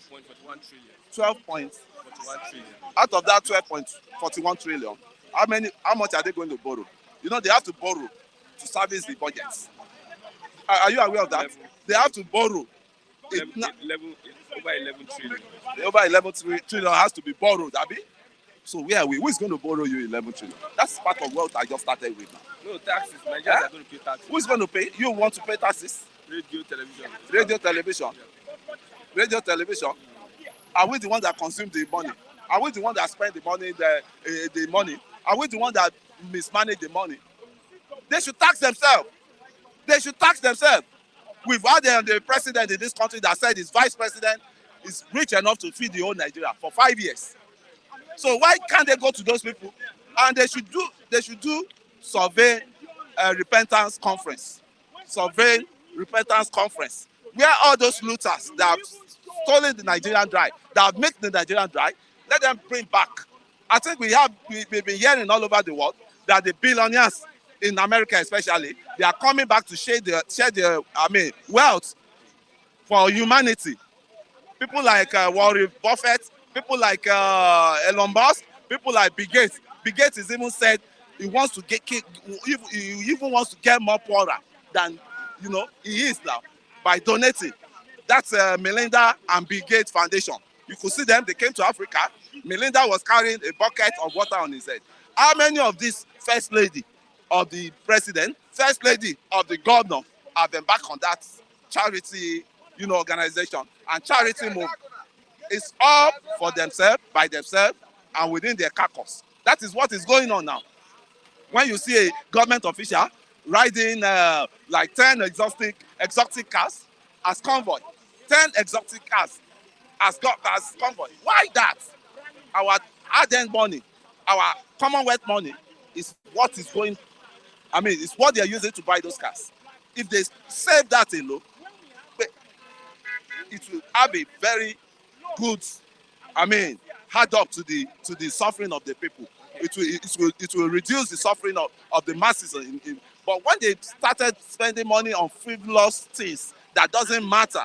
12.41 trillion. 12.41 trillion. Out of that 12.41 trillion, how much are they going to borrow? You know, they have to borrow to service the budgets. Are you aware of that? They have to borrow. Over 11 trillion. Over 11 trillion has to be borrowed, Abi. So where are we? Who is going to borrow you 11 trillion? That's part of what I just started with now. No, taxes. Nigerians are going to pay taxes. Who is going to pay? You want to pay taxes? Radio, television. Radio, television. Radio, television. Are we the ones that consume the money? Are we the ones that spend the money? The money? Are we the ones that mismanage the money? They should tax themselves. They should tax themselves. We've had the president in this country that said his vice president is rich enough to feed the whole Nigeria for 5 years. So why can't they go to those people? And they should do survey repentance conference. Survey repentance conference. Where all those looters that have stolen the Nigerian dry, that have made the Nigerian dry, let them bring back. I think we've been hearing all over the world that the billionaires in America especially, they are coming back to share their wealth for humanity. People like Warren Buffett, people like Elon Musk, people like Bill Gates. Bill Gates has even said he wants to he even wants to get more poorer than he is now by donating. That's Melinda and Bill Gates Foundation. You could see them. They came to Africa. Melinda was carrying a bucket of water on his head. How many of these first lady of the president, first lady of the governor have been back on that charity, organization and charity move? It's all for themselves, by themselves, and within their caucus. That is what is going on now. When you see a government official riding like 10 exotic cars as convoy, 10 exotic cars as convoy. Why that? Our hard-earned money, our Commonwealth money is what is going. It's what they are using to buy those cars. If they save that alone, it will have a very good, hard up to the suffering of the people. It will reduce the suffering of the masses. But when they started spending money on frivolous things that doesn't matter,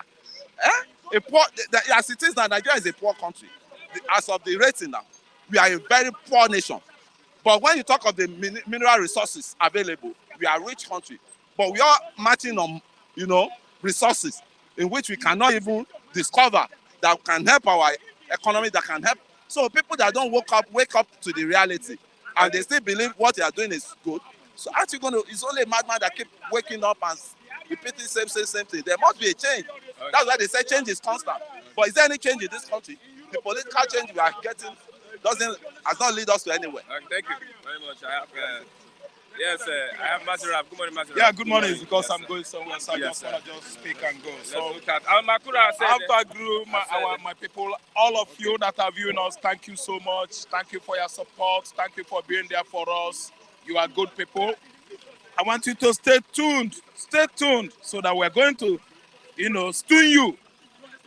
as it is now, Nigeria is a poor country. As of the rating now, we are a very poor nation. But when you talk of the mineral resources available, we are a rich country. But we are matching on, resources in which we cannot even discover that can help our economy, that can help. So people that don't wake up to the reality, and they still believe what they are doing is good. So aren't you it's only a madman that keep waking up and, repeating same thing. There must be a change. That's why they say change is constant. But is there any change in this country? The political change we are getting has not lead us to anywhere. Thank you very much. I have yes, I have Maserab. Good morning, Maserab. Yeah, good morning. Because yes, I'm going somewhere, so I yes, just want to just speak and go. Let's So look at Al-Makura said. I have to agree, my people, all of you that are viewing us, thank you so much. Thank you for your support. Thank you for being there for us. You are good people. I want you to stay tuned, so that we're going to, stun you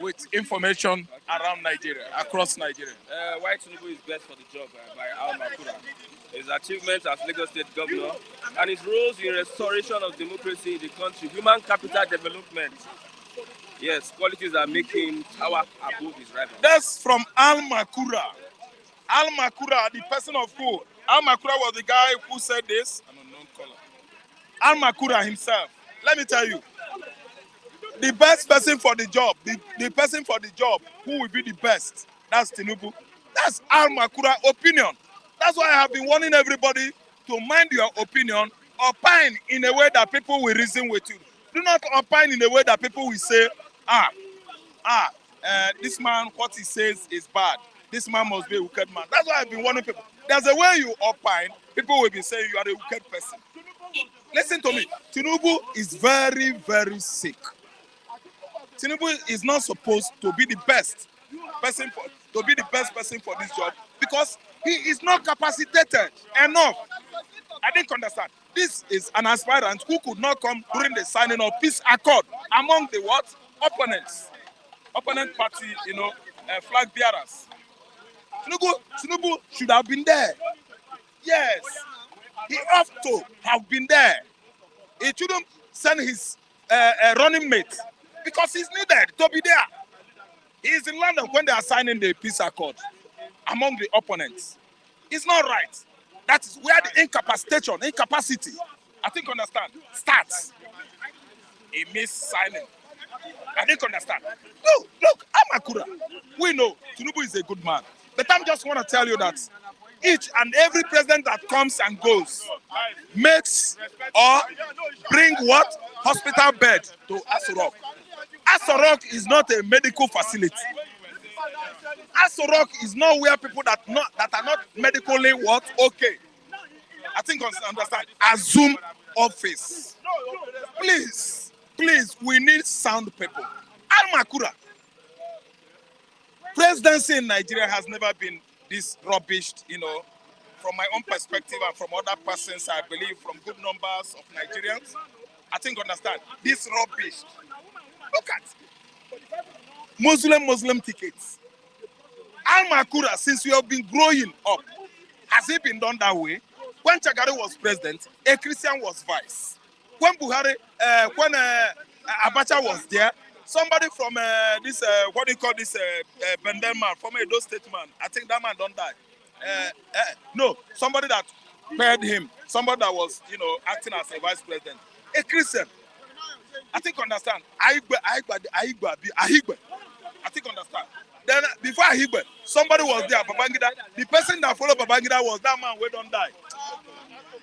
with information around Nigeria, across Nigeria. Why Tinubu is best for the job by Al-Makura. His achievements as Lagos State Governor and his roles in restoration of democracy in the country, human capital development. Yes, qualities that make him tower above his rival. That's from Al-Makura. Al-Makura, the person of who? Al-Makura was the guy who said this. An unknown caller. Al-Makura himself. Let me tell you, the best person for the job, the person for the job who will be the best, that's Tinubu. That's Al-Makura opinion. That's why I have been warning everybody to mind your opinion, opine in a way that people will reason with you. Do not opine in a way that people will say, this man, what he says is bad. This man must be a wicked man. That's why I've been warning people. There's a way you opine, people will be saying you are a wicked person. Listen to me. Tinubu is very, very sick. Tinubu is not supposed to be the best person for this job because he is not capacitated enough. I didn't understand. This is an aspirant who could not come during the signing of peace accord among the what? Opponent party, flag bearers. Tinubu should have been there. Yes, he ought to have been there. He shouldn't send his running mate because he's needed to be there. He is in London when they are signing the peace accord among the opponents. It's not right. That is where the incapacity, I think understand, starts. He missed signing. I didn't understand. No, look, Al-Makura. We know Tinubu is a good man. But I just want to tell you that each and every president that comes and goes makes or bring what? Hospital bed to Aso Rock. Aso Rock is not a medical facility. Aso Rock is not where people that are not medically what? Okay. I think understand. Assume office. Please, we need sound people. Al-Makura. Presidency in Nigeria has never been this rubbish, from my own perspective and from other persons, I believe, from good numbers of Nigerians. I think understand. This rubbish. Look at Muslim tickets. Al-Makura, since we have been growing up, has it been done that way? When Chagari was president, a Christian was vice. When Abacha was there, somebody from what do you call this, Bendel man, from Edo State man, I think that man don't die. No, somebody that paired him, somebody that was, acting as a vice president, a Christian. I think understand. Ahigbe. I think understand. Then before Ahigbe, somebody was there, Babangida. The person that followed Babangida was that man who don't die.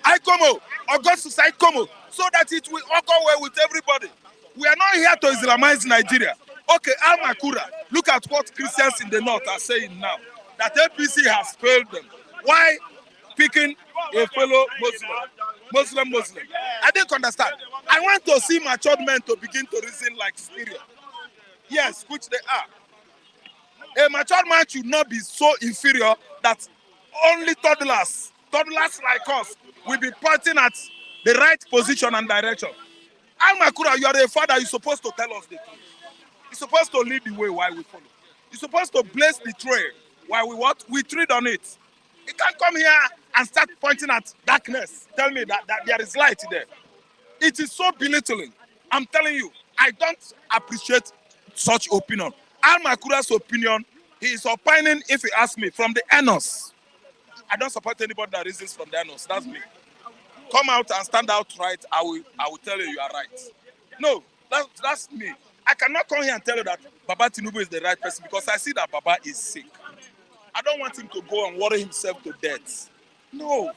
Ikomo, Augustus Ikomo, so that it will all go well with everybody. We are not here to Islamize Nigeria. Okay, Al-Makura, look at what Christians in the north are saying now. That APC has failed them. Why picking a fellow Muslim? I didn't understand. I want to see matured men to begin to reason like Syria. Yes, which they are. A matured man should not be so inferior that only toddlers like us will be pointing at the right position and direction. Al-Makura, you are a father, you're supposed to tell us the truth. You're supposed to lead the way while we follow. You're supposed to blaze the trail while we what? We tread on it. You can't come here and start pointing at darkness. Tell me that there is light there. It is so belittling. I'm telling you, I don't appreciate such opinion. Al-Makura's opinion, he is opining, if you ask me, from the anus. I don't support anybody that reasons from the anus. That's me. Come out and stand out right. I will tell you are right. No, that's me. I cannot come here and tell you that Baba Tinubu is the right person because I see that Baba is sick. I don't want him to go and worry himself to death. No.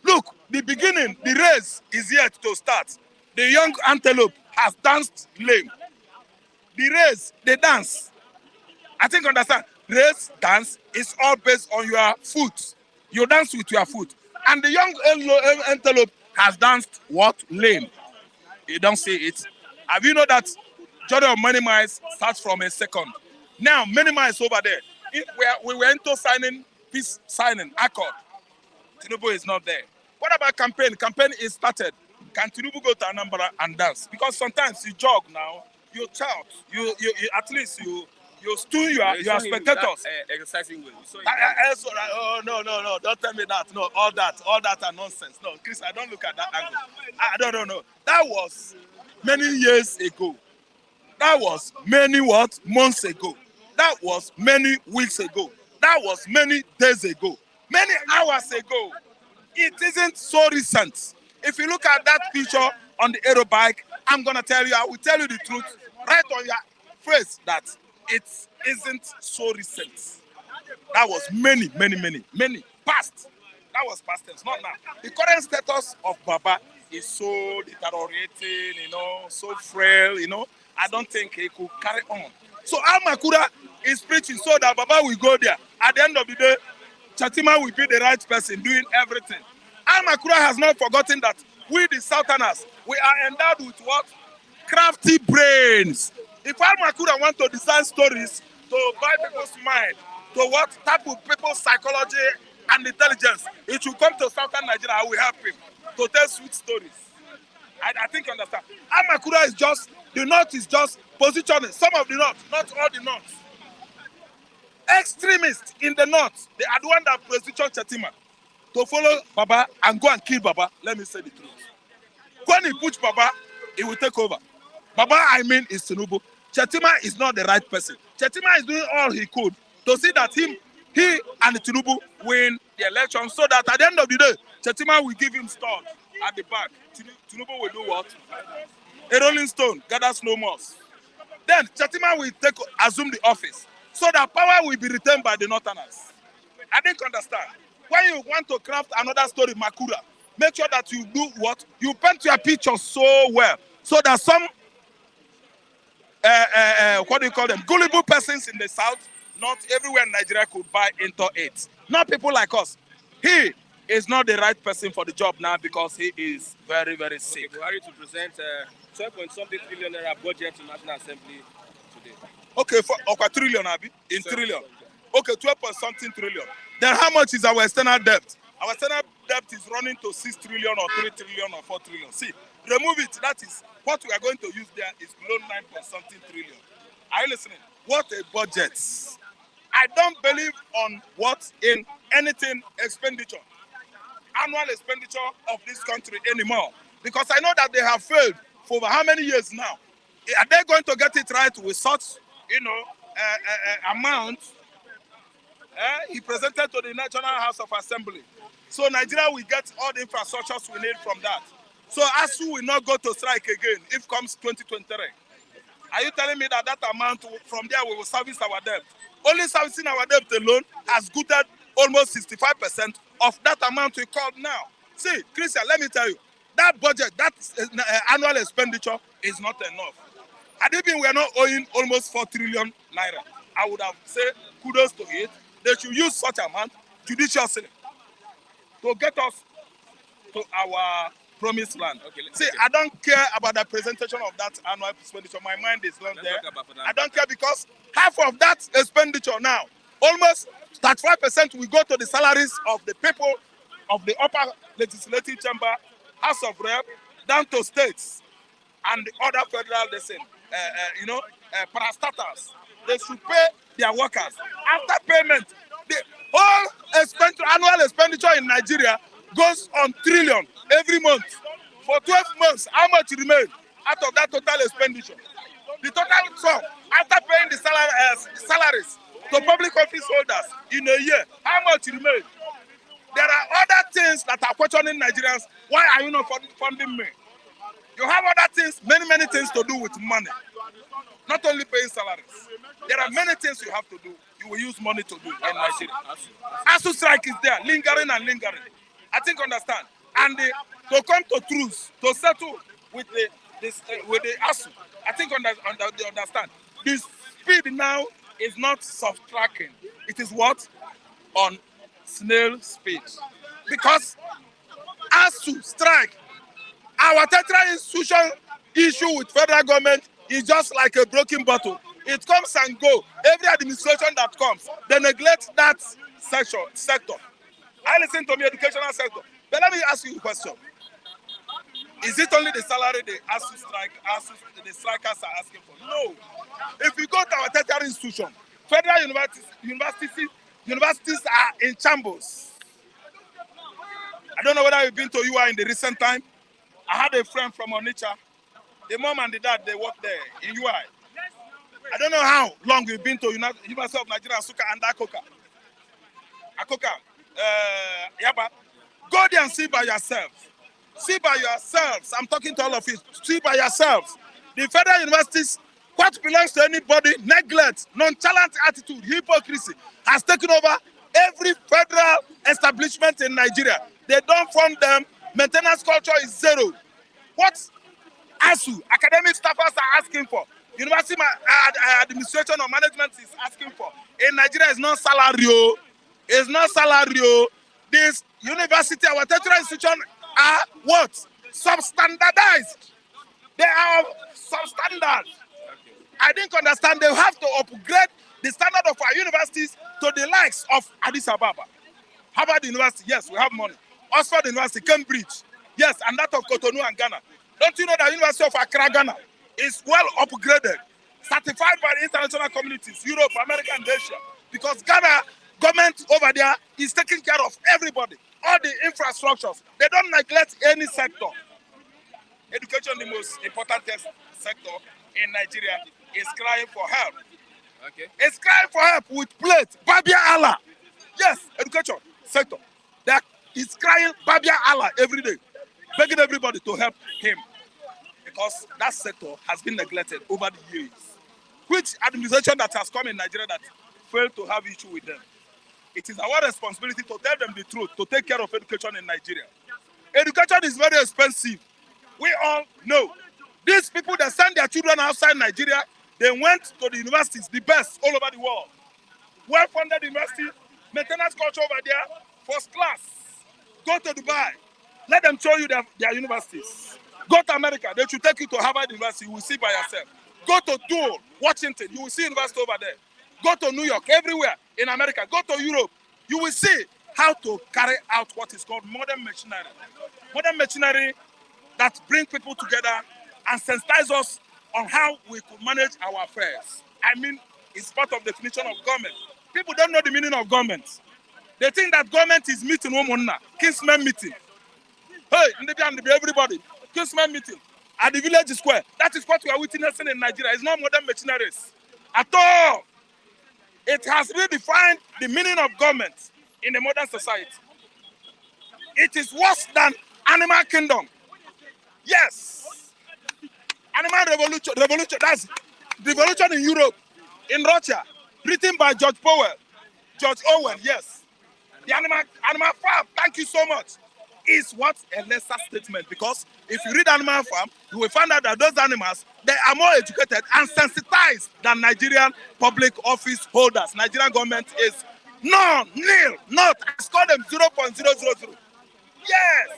Look, the beginning, the race is yet to start. The young antelope has danced lame. The race, they dance. I think understand. Race, dance is all based on your foot. You dance with your foot. And the young antelope has danced what? Lame. You don't see it. Have you know that journey of many miles starts from a second? Now, many miles over there. We were into signing, peace signing, accord. Tinubu is not there. What about campaign? Campaign is started. Can Tinubu go to Anambra and dance? Because sometimes you jog now, you shout, you at least you stool your spectators. Exercising well. We saw him Oh no! Don't tell me that. No, all that are nonsense. No, Chris, I don't look at that angle. I don't know. That was many years ago. That was many what months ago. That was many weeks ago. That was many days ago. Many hours ago. It isn't so recent. If you look at that picture on the aero bike, I'm gonna tell you, I will tell you the truth right on your face that it isn't so recent. That was many past. That was past tense, not now. The current status of Baba is so deteriorating, so frail, I don't think he could carry on. So Al-Makura is preaching so that Baba will go there. At the end of the day, Chatima will be the right person doing everything. Al-Makura has not forgotten that we, the Southerners, we are endowed with what? Crafty brains. If Al-Makura want to design stories to buy people's mind, to what type of people's psychology and intelligence, it should come to Southern Nigeria. I will help him to tell sweet stories. I think you understand. Al-Makura is just, the North is just positioning. Some of the North, not all the North. Extremists in the North, they are the one that position Chatima to follow Baba and go and kill Baba. Let me say the truth. When he puts Baba, he will take over. Baba, I mean, is Tinubu. Chatima is not the right person. Chatima is doing all he could to see that he and Tinubu win the election so that at the end of the day, Chatima will give him stud at the back. Tinubu will do what? A rolling stone gathers no moss. Then Chatima will assume the office so that power will be retained by the Northerners. I didn't understand. When you want to craft another story, Makura, make sure that you do what? You paint your picture so well so that some, what do you call them, gullible persons in the South, not everywhere in Nigeria could buy into it. Not people like us. He is not the right person for the job now because he is very, very sick. Okay, Buhari to present 12.something trillion naira budget to National Assembly today. Okay, for okay, trillion, Abi, in trillion. Okay, 12.something trillion. Then how much is our external debt? Our external debt is running to 6 trillion or 3 trillion or 4 trillion. See, remove it. That is what we are going to use there is below 9.something trillion. Are you listening? What a budget. I don't believe on what in anything expenditure, annual expenditure of this country anymore. Because I know that they have failed for over how many years now. Are they going to get it right with such, amount? He presented to the National House of Assembly. So Nigeria will get all the infrastructures we need from that. So ASU will not go to strike again if comes 2023. Are you telling me that amount from there we will service our debt? Only servicing our debt alone has gooded almost 65% of that amount we called now. See, Christian, let me tell you, that budget, that annual expenditure is not enough. Had it been we are not owing almost 4 trillion naira, I would have said kudos to it. They should use such amount judiciously to get us to our promised land. Okay, see, I don't care about the presentation of that annual expenditure. My mind is not there. I don't care because half of that expenditure now, almost 35% will go to the salaries of the people of the upper legislative chamber, House of Rep, down to states and the other federal, parastatals. They should pay their workers. After payment, the whole annual expenditure in Nigeria goes on trillion every month. For 12 months, how much remains out of that total expenditure? The total sum, after paying the salaries to public office holders in a year, how much remains? There are other things that are questioning Nigerians. Why are you not funding me? You have other things, many things to do with money. Not only paying salaries. There are many things you have to do. You will use money to do in Nigeria. ASU strike is there, lingering and lingering. I think understand. And to come to truth, to settle with the ASU. I think they understand. The speed now is not soft tracking. It is what? On snail speed. Because ASU strike, our tertiary institution issue with federal government is just like a broken bottle. It comes and go. Every administration that comes, they neglect that sector. I listen to the educational sector. But let me ask you a question. Is it only the salary the the strikers are asking for? No. If you go to our tertiary institution, federal universities are in shambles. I don't know whether you've been to UI in the recent time. I had a friend from Onitsha. The mom and the dad, they work there in UI. I don't know how long you've been to University of Nigeria, Nsukka and Akoka. Yaba. Go there and see by yourself. See by yourselves. I'm talking to all of you. See by yourselves. The federal universities, what belongs to anybody, neglect, nonchalant attitude, hypocrisy, has taken over every federal establishment in Nigeria. They don't fund them. Maintenance culture is zero. What ASU, academic staffers are asking for, university administration or management is asking for, in Nigeria is not salary. It's not salary. This university, our tertiary institution are what? Substandardized. They are substandard. I didn't understand. They have to upgrade the standard of our universities to the likes of Addis Ababa. Harvard University, yes, we have money. Oxford University, Cambridge, yes, and that of Cotonou and Ghana. Don't you know that University of Accra, Ghana is well upgraded, certified by the international communities, Europe, America, and Asia? Because Ghana government over there is taking care of everybody, all the infrastructures. They don't neglect any sector. Education, the most important sector in Nigeria, is crying for help. Okay. It's crying for help with plate, Babia Allah. Yes, education sector. That is crying Babia Allah every day, begging everybody to help him. Because that sector has been neglected over the years. Which administration that has come in Nigeria that failed to have issue with them? It is our responsibility to tell them the truth, to take care of education in Nigeria. Education is very expensive. We all know. These people that send their children outside Nigeria, they went to the universities, the best all over the world. Well-funded university, maintenance culture over there, first class. Go to Dubai. Let them show you their universities. Go to America. They should take you to Harvard University. You will see by yourself. Go to Dual, Washington. You will see university over there. Go to New York, everywhere in America. Go to Europe. You will see how to carry out what is called modern machinery. Modern machinery that bring people together and sensitize us on how we could manage our affairs. I mean, it's part of the definition of government. People don't know the meaning of government. They think that government is meeting womanna, kinsmen meeting. Hey, everybody, kinsmen meeting at the village square. That is what we are witnessing in Nigeria. It's not modern machineries at all. It has redefined the meaning of government in the modern society. It is worse than animal kingdom. Yes. Animal revolution. That's revolution in Europe, in Russia, written by George Orwell, yes. The animal farm, thank you so much, is what a lesser statement, because if you read Animal Farm, you will find out that those animals, they are more educated and sensitized than Nigerian public office holders. Nigerian government is nil, not. I score them 0.000. Yes.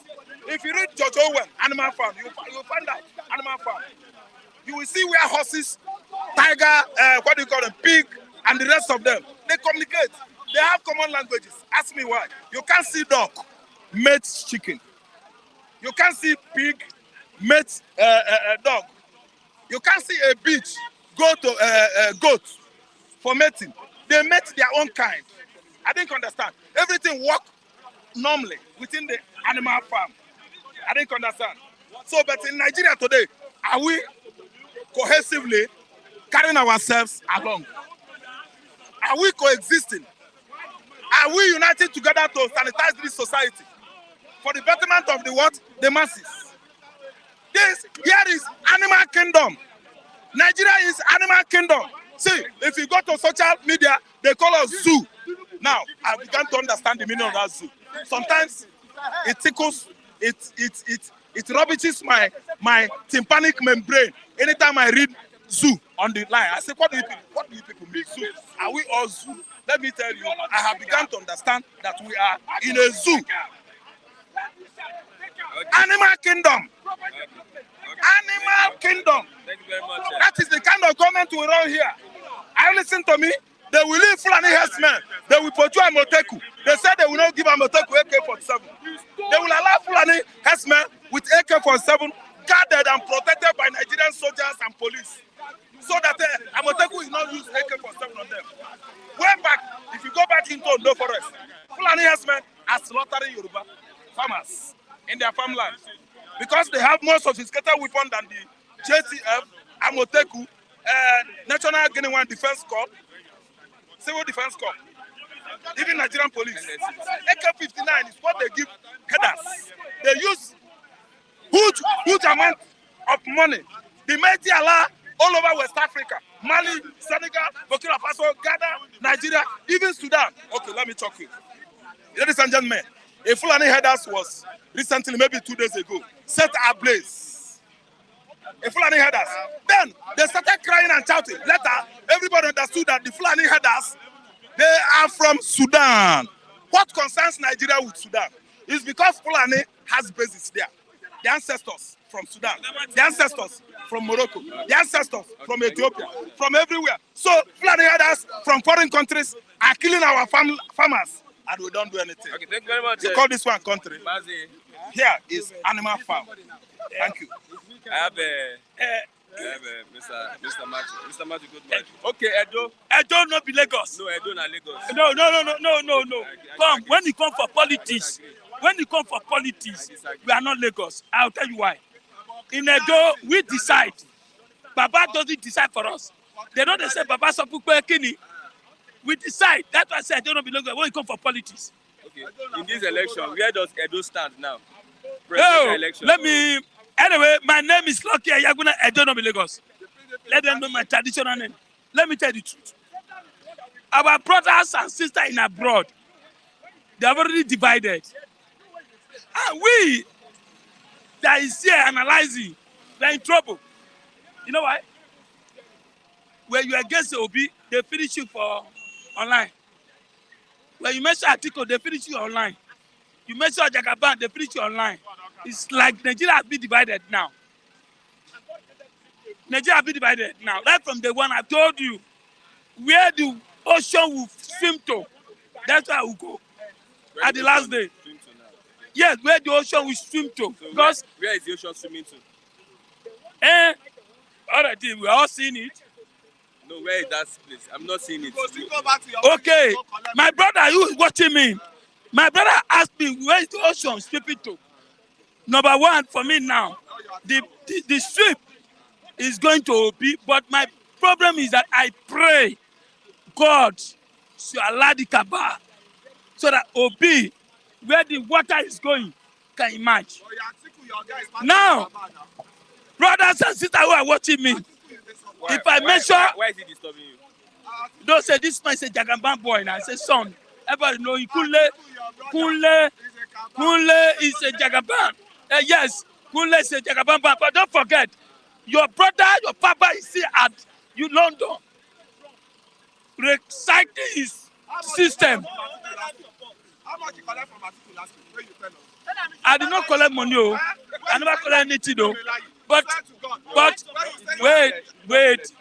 If you read George Orwell, Animal Farm, you will find out Animal Farm. You will see where horses, tiger, pig, and the rest of them, they communicate. They have common languages. Ask me why. You can't see dog mate chicken. You can't see pig mate dog. You can't see a bitch go to goat for mating. They mate their own kind. I didn't understand. Everything works normally within the animal farm. I didn't understand. So, but in Nigeria today, are we cohesively carrying ourselves along? Are we coexisting? Are we united together to sanitize this society for the betterment of the what? The masses. Here is animal kingdom. Nigeria is animal kingdom. See, if you go to social media, they call us zoo. Now, I began to understand the meaning of that zoo. Sometimes it tickles, it It ruptures my tympanic membrane anytime I read zoo on the line. I say, what do you people mean zoo? Are we all zoo? Let me tell you, I have begun to understand that we are in a zoo. Animal kingdom. Animal kingdom. Thank you very much. That is the kind of government we run here. I listen to me. They will leave Fulani herdsmen. They will pursue Amoteku. They said they will not give Amoteku AK-47. They will allow Fulani herdsmen with AK-47 guarded and protected by Nigerian soldiers and police, so that Amoteku will not use AK-47 on them. Way back, if you go back into Ondo Forest, Fulani herdsmen are slaughtering Yoruba farmers in their farmland because they have more sophisticated weapons than the JTF, Amoteku, National Guinea Defense Corps, Civil Defense Corps, even Nigerian police. AK-59 is what they give headers. They use huge amount of money. The Mighty Allah all over West Africa, Mali, Senegal, Burkina Faso, Ghana, Nigeria, even Sudan. Okay, let me talk to you. Ladies and gentlemen, a Fulani headers was recently, maybe 2 days ago, set ablaze. A Fulani headers. Then they started crying and shouting. Later, everybody understood that the Fulani headers, they are from Sudan. What concerns Nigeria with Sudan is because Fulani has bases there. The ancestors from Sudan, the ancestors from Morocco, the ancestors from Ethiopia, from everywhere. So Fulani herders from foreign countries are killing our farmers, and we don't do anything. Okay, thank you very much. You call this one country. Mazi, Here is animal farm. Thank you. I have Mr. Matthew. Mr. Matthew, good morning. Okay, Edo. Edo no be Lagos. No, Edo na Lagos. No. Come, when you come for politics, we are not Lagos. I'll tell you why. In Edo, we decide. Baba doesn't decide for us. They don't say Baba Sopukwe Kini. We decide. That's why I said I don't belong when you come for politics. Okay. In this election, where does Edo stand now? Election. Anyway, my name is Lucky Ayaguna. I don't know Lagos. Let them know my traditional name. Let me tell you the truth. Our brothers and sisters in abroad, they have already divided. And we that is here analyzing, they're in trouble. You know why? When you against the Obi, they finish you for online. When you mention Atiku, they finish you online. You mention Jagaban, they finish you online. It's like Nigeria has been divided now. Nigeria has been divided now. Right from the one I told you, where the ocean will swim to, that's where I will go. At the last day. Yes, where the ocean will swim to. So because where is the ocean swimming to? Already, we are all seeing it. No, where is that place? I'm not seeing it. Okay, my brother, who is watching me, my brother asked me, where is the ocean sweeping to? Number one, for me now, the sweep is going to be, but my problem is that I pray God to allow the Kaaba so that Obi, where the water is going, can emerge. Now, brothers and sisters who are watching me, if I mention, why is it disturbing you? Don't say this man is a Jagaban boy now. I say son. Everybody know Kunle is a Jagaban. Yes, Kunle is a Jagaban, but don't forget, your brother, your papa is here at London, recycling his system. How much you collect from Atiku last week? Where you tell us? I did not collect money. I never collect anything though. But wait.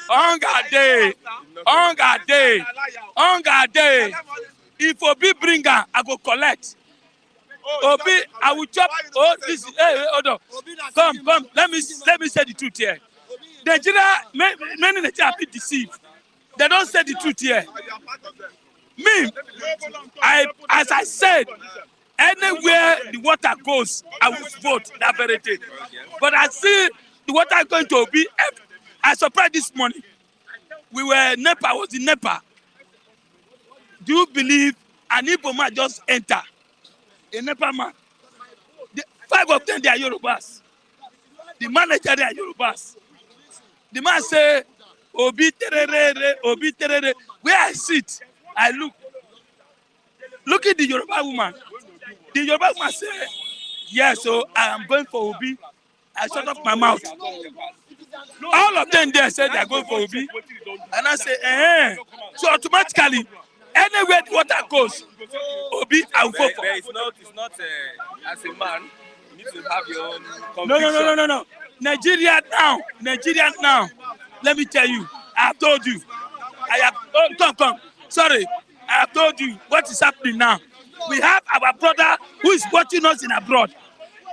Hunger day. If Obi bring her, I go collect. Obi, I will chop. Oh, this. Hey, hold on. Come. Let me say the truth here. Nigeria, many Nigerians have been deceived. They don't say the truth here. Me, as I said, anywhere the water goes, I will vote that very day. But I see the water going to be. I surprised this morning. We were NEPA. I was in NEPA. Do you believe an Igbo man just enter? A NEPA man. 5 of them, they are Yorubas. The manager, they are Yorubas. The man say, Obi terere. Where I sit, I look. Look at the Yoruba woman. The Yoruba man say, yes, so I am going for Obi. I shut up my mouth. All of them there said they are going for Obi. And I say, So automatically, anywhere the water goes, Obi, I will vote for. It's not as a man, you need to have your own conviction. No. Nigeria now. Let me tell you, I have told you. Come. Sorry, I have told you what is happening now. We have our brother who is watching us in abroad.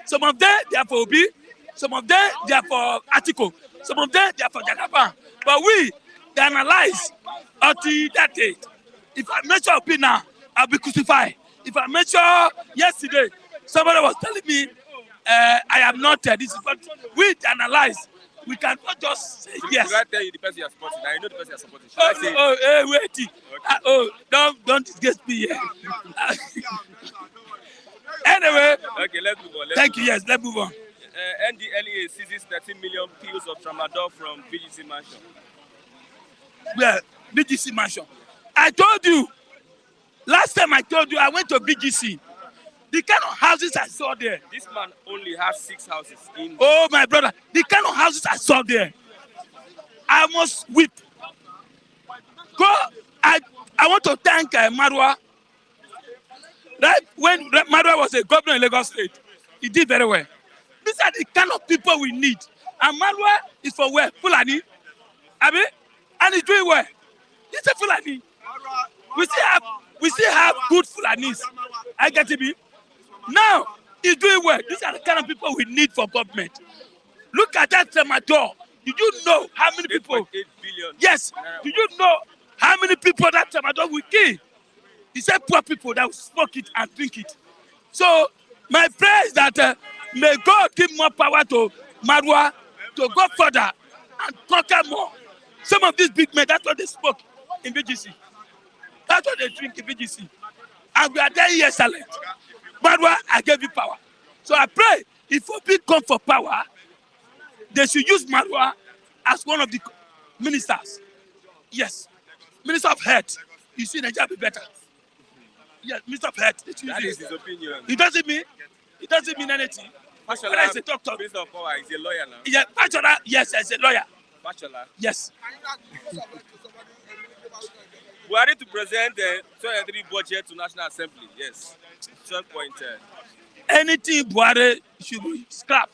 Some of them, they are for Obi. Some of them, they are for Atiku. Some of them, they are for Jagaba. But they analyze until that day. If I mention Obi now, I'll be crucified. If I mention yesterday, somebody was telling me, I am not this, but we analyze. We cannot just say yes. Should I tell you the person you are supporting? I know the person you are supporting. Should I say wait. Okay. Don't disgrace me here. Anyway. Okay, let's move on. Thank you. Yes, let's move on. NDLEA seizes 13 million pills of tramadol from BGC mansion. Well, BGC mansion. I told you. Last time I told you I went to BGC. The kind of houses I saw there. This man only has 6 houses in. Oh, my brother. The kind of houses I saw there. I must weep. I want to thank Marwa. Right? When Marwa was a governor in Lagos State, he did very well. These are the kind of people we need. And Marwa is for where? Fulani. Abi? And he's doing well. He's a Fulani. We still have good Fulanis. I get to be. Now, he's doing well. These are the kind of people we need for government. Look at that tramadol. Did you know how many people? 8.8 billion. Yes. Did you know how many people that tramadol will kill? He said poor people that will smoke it and drink it. So, my prayer is that may God give more power to Marwa to go further and conquer more. Some of these big men, that's what they smoke in BGC. That's what they drink in BGC. And we are there here silent. Marwa, I gave you power. So I pray, if Obi come for power, they should use Marwa as one of the ministers. Yes. Minister of Health. You see, Nigeria be better. Yes, Minister of Health. That is his opinion. It doesn't mean anything. Fashola is a doctor. Minister of Power is a lawyer now. Yeah, Fashola, yes, as a lawyer. Fashola. Yes. We are ready to present the 2023 budget to National Assembly. Yes. 12 point. Anything Buhari should be scrapped.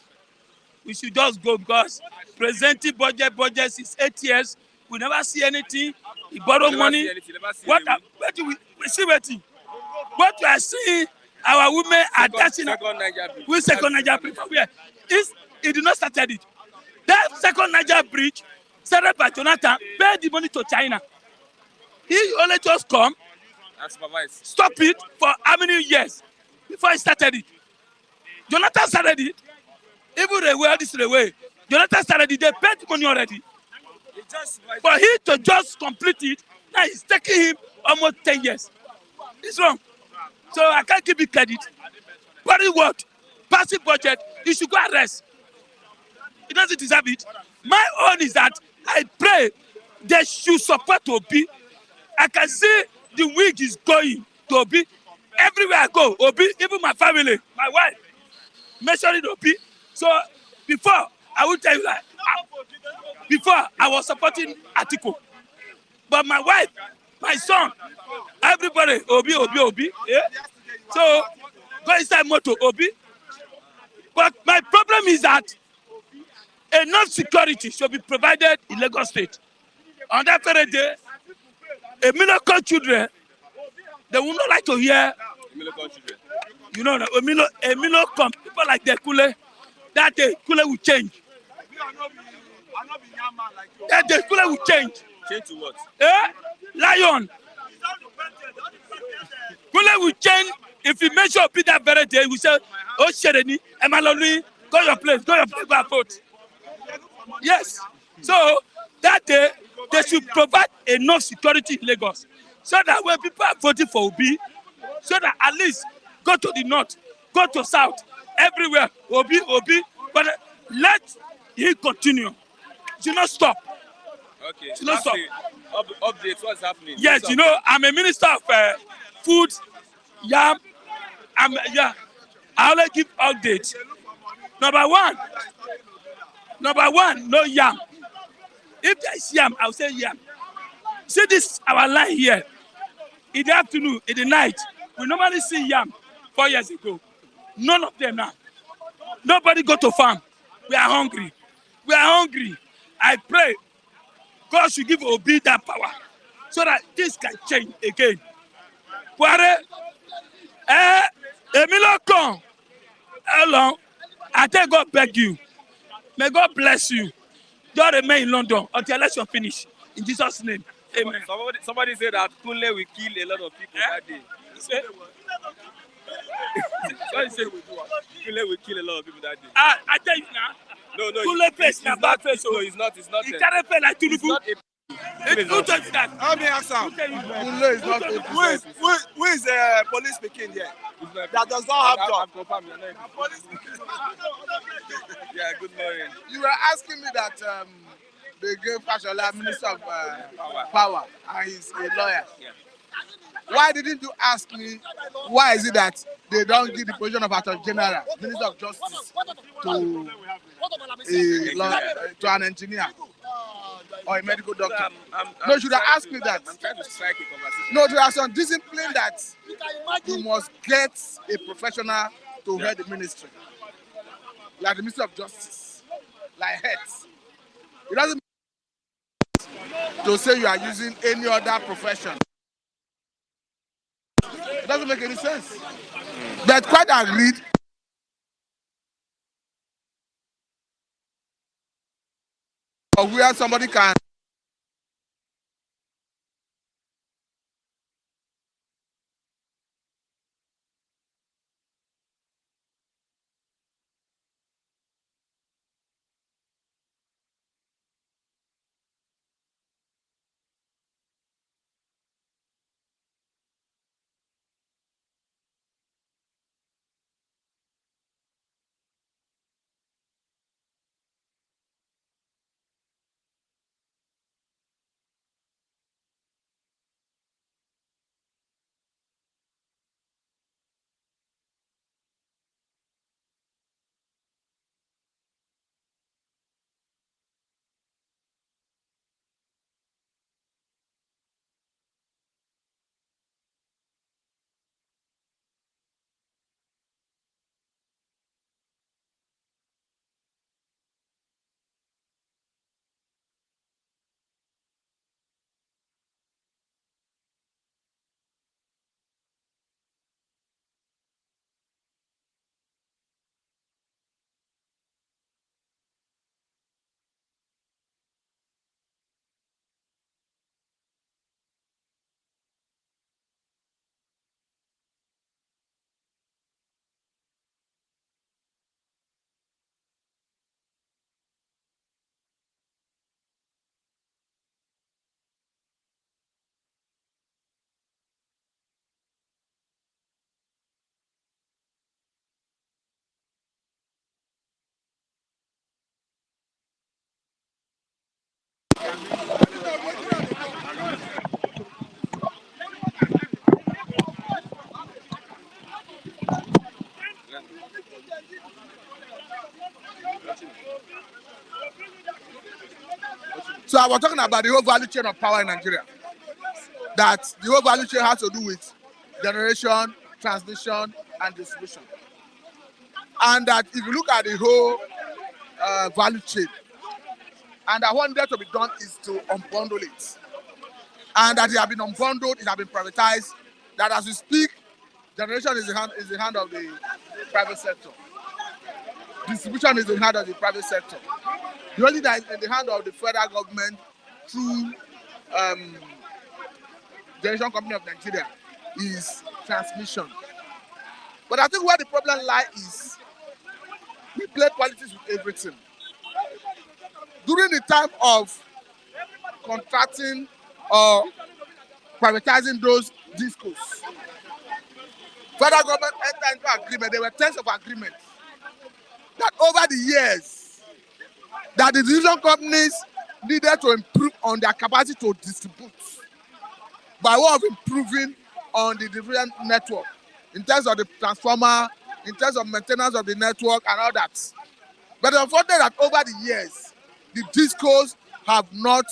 We should just go because presenting budget is 8 years. We never see anything. He borrow money. What do we see waiting? What we are seeing, our women are dashing. We second Niger bridge. He did not start it. That second Niger bridge started by Jonathan, paid the money to China. He only just come, stop it for how many years before he started it. Jonathan started it. Even the way this is the way. Jonathan started it. They paid the money already. For him to just complete it, now it's taking him almost 10 years. It's wrong. So I can't give you credit. But it what? Passive budget, he should go arrest. He doesn't deserve it. My own is that I pray they should support Obi. I can see the wig is going to Obi. Everywhere I go, Obi, even my family, my wife, measuring Obi. So before, I will tell you that, before I was supporting Atiku. But my wife, my son, everybody, Obi. Yeah? So, go inside motor, Obi. But my problem is that enough security should be provided in Lagos State. On that very day, a million children, they will not like to hear. You know, a million people like the Kule, that day, Kule will change. That day, Kule will change. Change to what? Lion. Kule will change. If you make sure that very day, we say, oh, Shereni, Emaloni, go your place, go and vote. Yes. So, that day, they should provide enough security in Lagos. So that when people are voting for Obi, so that at least go to the north, go to south, everywhere, Obi, but let it continue. Do not stop. Okay. Do not stop. Updates, what's happening? Yes, you know, I'm a minister of food, yam, Yeah, I only give updates. Number one, no yam. If there is yam, I'll say yam. See this our line here. In the afternoon, in the night, we normally see yam 4 years ago. None of them now. Nobody go to farm. We are hungry. We are hungry. I pray God should give Obi that power so that this can change again. Buhari, Emilio come. Hello. I tell God beg you. May God bless you. Just remain in London until election finish. In Jesus' name. Amen. Somebody said that Kunle will kill a lot of people that day. Say, Somebody said Kunle will kill a lot of people that day. I tell you now. No, Kunle face na bad face. No, it's not. It's not. He carry face like It's Tinubu. not a. Who told you that? Let me ask Who him. tell you? Kunle is not a Who is the police speaking here? That does not have job. I'm confirmed. You're not. Yeah. Good morning. You were asking me that they gave Fashola Minister of Power and he's a lawyer. Yeah. Why didn't you ask me why is it that they don't give the position of Attorney General, Minister of Justice, to to an engineer or a medical doctor? No, you should have asked me that. I'm trying to strike a conversation. No, there are some discipline that you must get a professional to head the ministry, like the Minister of Justice, like heads. It doesn't to say you are using any other profession. It doesn't make any sense. But quite agreed. Or where somebody can So I was talking about the whole value chain of power in Nigeria. That the whole value chain has to do with generation, transmission, and distribution. And that if you look at the whole value chain, and that what needed to be done is to unbundle it. And that it has been unbundled, it has been privatized. That as we speak, generation is in the hand of the private sector. Distribution is in the hand of the private sector. The only that is in the hand of the federal government through Generation Company of Nigeria is transmission. But I think where the problem lies is we play politics with everything. During the time of contracting or privatizing those discos, federal government entered into agreement. There were tens of agreements that over the years that the distribution companies needed to improve on their capacity to distribute by way of improving on the distribution network in terms of the transformer, in terms of maintenance of the network and all that. But unfortunately that over the years, the discos have not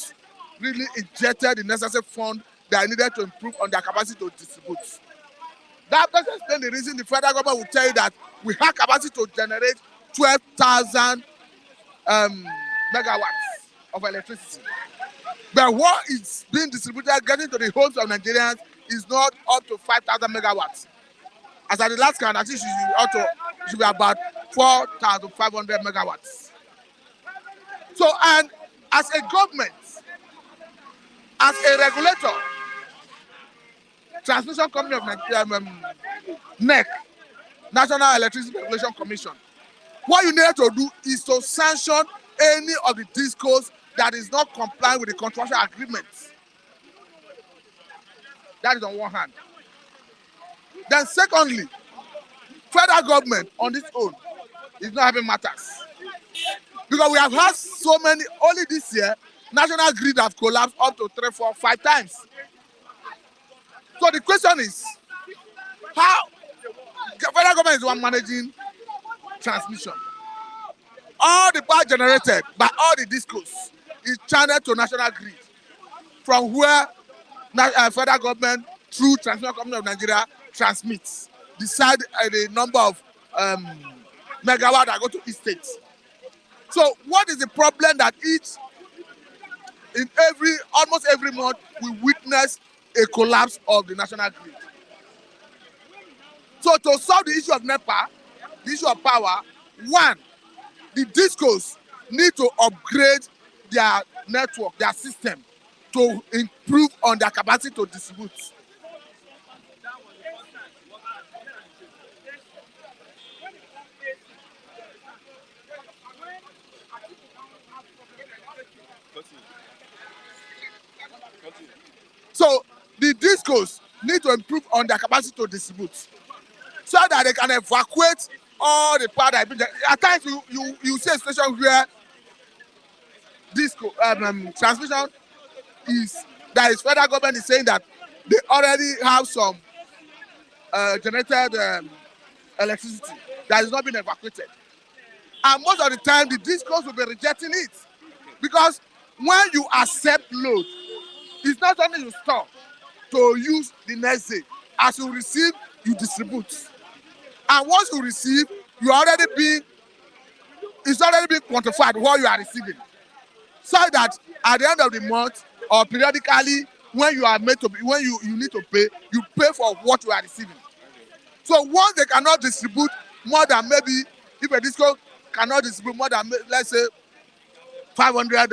really injected the necessary fund that are needed to improve on their capacity to distribute. That doesn't explain the reason the federal government will tell you that we have capacity to generate 12,000 megawatts of electricity. But what is being distributed, getting to the homes of Nigerians, is not up to 5,000 megawatts. As at the last count, I think it should be about 4,500 megawatts. So, and as a government, as a regulator, Transmission Company of Nigeria, NEC, National Electricity Regulation Commission, what you need to do is to sanction any of the discos that is not complying with the contractual agreements. That is on one hand. Then secondly, federal government on its own is not having matters. Because we have had so many, only this year, national grid have collapsed up to 3, 4, 5 times. So the question is, how the federal government is the one managing transmission. All the power generated by all the discos is channeled to national grid, from where federal government through Transmission Company of Nigeria transmits, decide the number of megawatt that go to each state. So what is the problem that almost every month we witness a collapse of the national grid? So to solve the issue of NEPA, the issue of power, one, the discos need to upgrade their network, their system, to improve on their capacity to distribute. So the discos need to improve on their capacity to distribute, so that they can evacuate all the power that at times you see a situation where disco transmission that is federal government is saying that they already have some generated electricity that is not being evacuated, and most of the time the discos will be rejecting it, because when you accept load, it's not something you store to use the next day. As you receive, you distribute. And once you receive, it's already being quantified what you are receiving. So that at the end of the month or periodically, when you are made to be, when you need to pay, you pay for what you are receiving. So once they cannot distribute more than, maybe if a disco cannot distribute more than, let's say, 500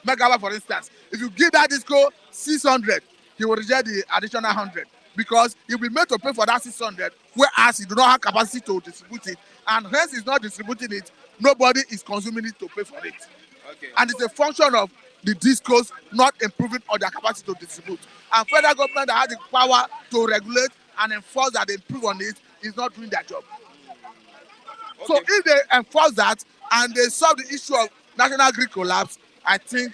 megawatt, for instance, if you give that disco 600, he will reject the additional 100, because he'll be made to pay for that 600, whereas he do not have capacity to distribute it, and hence he's not distributing it, nobody is consuming it to pay for it. Okay. And it's a function of the discos not improving on their capacity to distribute. And federal government that has the power to regulate and enforce that they improve on it is not doing their job. Okay. So if they enforce that and they solve the issue of national grid collapse, I think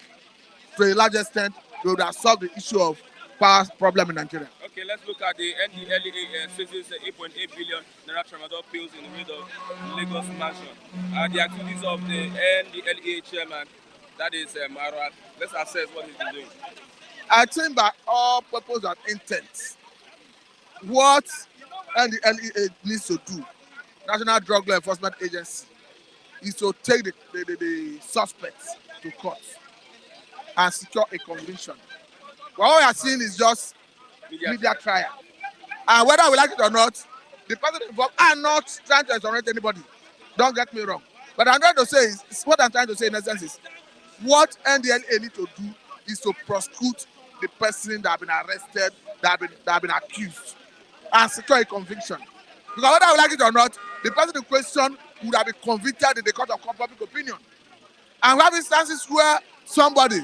to a large extent they would have solved the issue of power problem in Nigeria. Okay, let's look at the NDLEA seizes 8.8 billion naira tramadol pills in the middle of Lagos mansion. The activities of the NDLEA chairman, that is Marwa. Let's assess what he's been doing. I think by all purpose and intent, what NDLEA needs to do, National Drug Law Enforcement Agency, is to take the suspects to court and secure a conviction. But what we are seeing is just media trial. And whether we like it or not, the person involved are not trying to exonerate anybody. Don't get me wrong. But I'm trying to say what I'm trying to say in essence is, what NDLEA need to do is to prosecute the person that have been arrested, that have been accused, and secure a conviction. Because whether we like it or not, the person in question would have been convicted in the court of public opinion. And we have instances where somebody,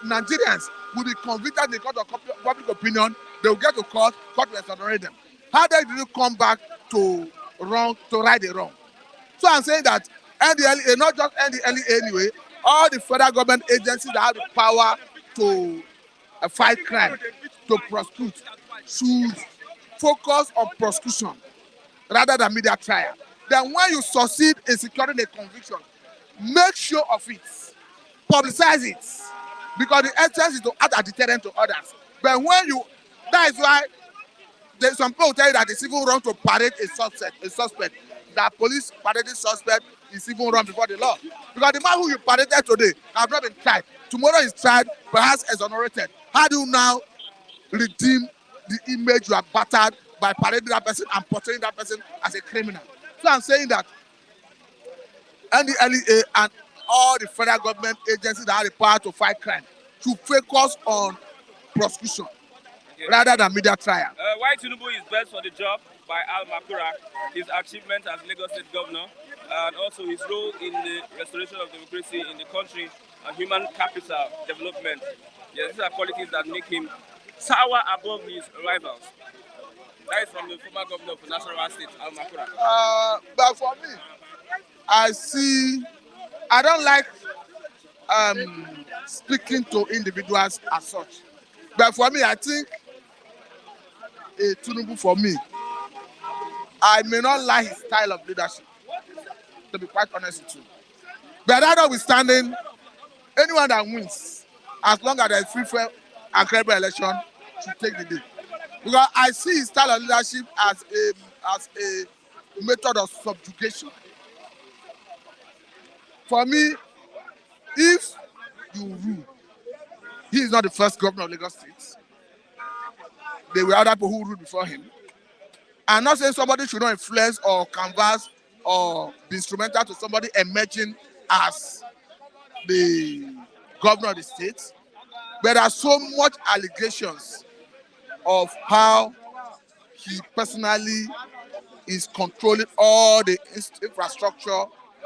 Nigerians, will be convicted in the court of public opinion, they will get to court will exonerate them. How did you come back to right the wrong? So I'm saying that NDLEA, not just NDLEA anyway, all the federal government agencies that have the power to fight crime, to prosecute, should focus on prosecution rather than media trial. Then when you succeed in securing a conviction, make sure of it, publicize it, because the essence is to act as deterrent to others. But when you, that is why there's some people tell you that it's even wrong to parade a suspect. That police parading suspect is even wrong before the law. Because the man who you paraded today has not been tried. Tomorrow is tried, perhaps exonerated. How do you now redeem the image you have battered by parading that person and portraying that person as a criminal? So I'm saying that NDLEA and all the federal government agencies that have the power to fight crime should focus on prosecution rather than media trial. Why Tinubu is best for the job by Al-Makura, his achievement as Lagos State Governor, and also his role in the restoration of democracy in the country and human capital development. Yes, these are qualities that make him tower above his rivals. That is from the former governor of Nasarawa State, Al-Makura. But for me, I don't like speaking to individuals as such. But for me, I think Tinubu, for me, I may not like his style of leadership, to be quite honest with you. But that notwithstanding, anyone that wins, as long as there is free, fair, and credible election, should take the day. Because I see his style of leadership as a method of subjugation. For me, if you rule, he is not the first governor of Lagos State. There were other people who ruled before him. I'm not saying somebody should not influence or canvass or be instrumental to somebody emerging as the governor of the state. But there are so much allegations of how he personally is controlling all the infrastructure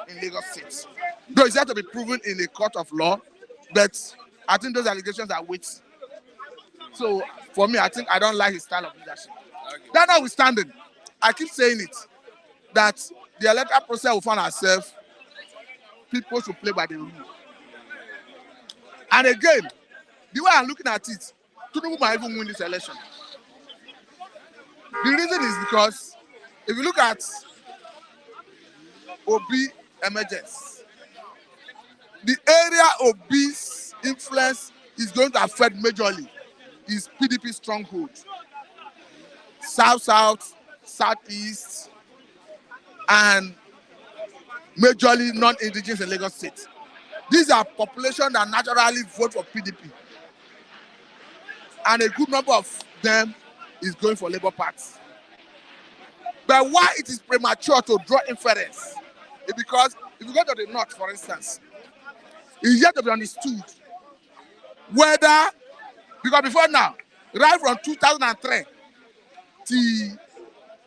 in Lagos State. Though it's yet to be proven in a court of law, but I think those allegations are weight. So for me, I think I don't like his style of leadership. That notwithstanding, I keep saying it, that the electoral process will find ourselves, people should play by the rule. And again, the way I'm looking at it, Tinubu might even win this election. The reason is because if you look at Obi emergence, the area Obi's influence is going to affect majorly is PDP stronghold. South, Southeast, and majorly non-indigenous in Lagos State. These are population that naturally vote for PDP. And a good number of them is going for Labour Party. But why it is premature to draw inference is because if you go to the north, for instance, it's yet to be understood whether, because before now, right from 2003 till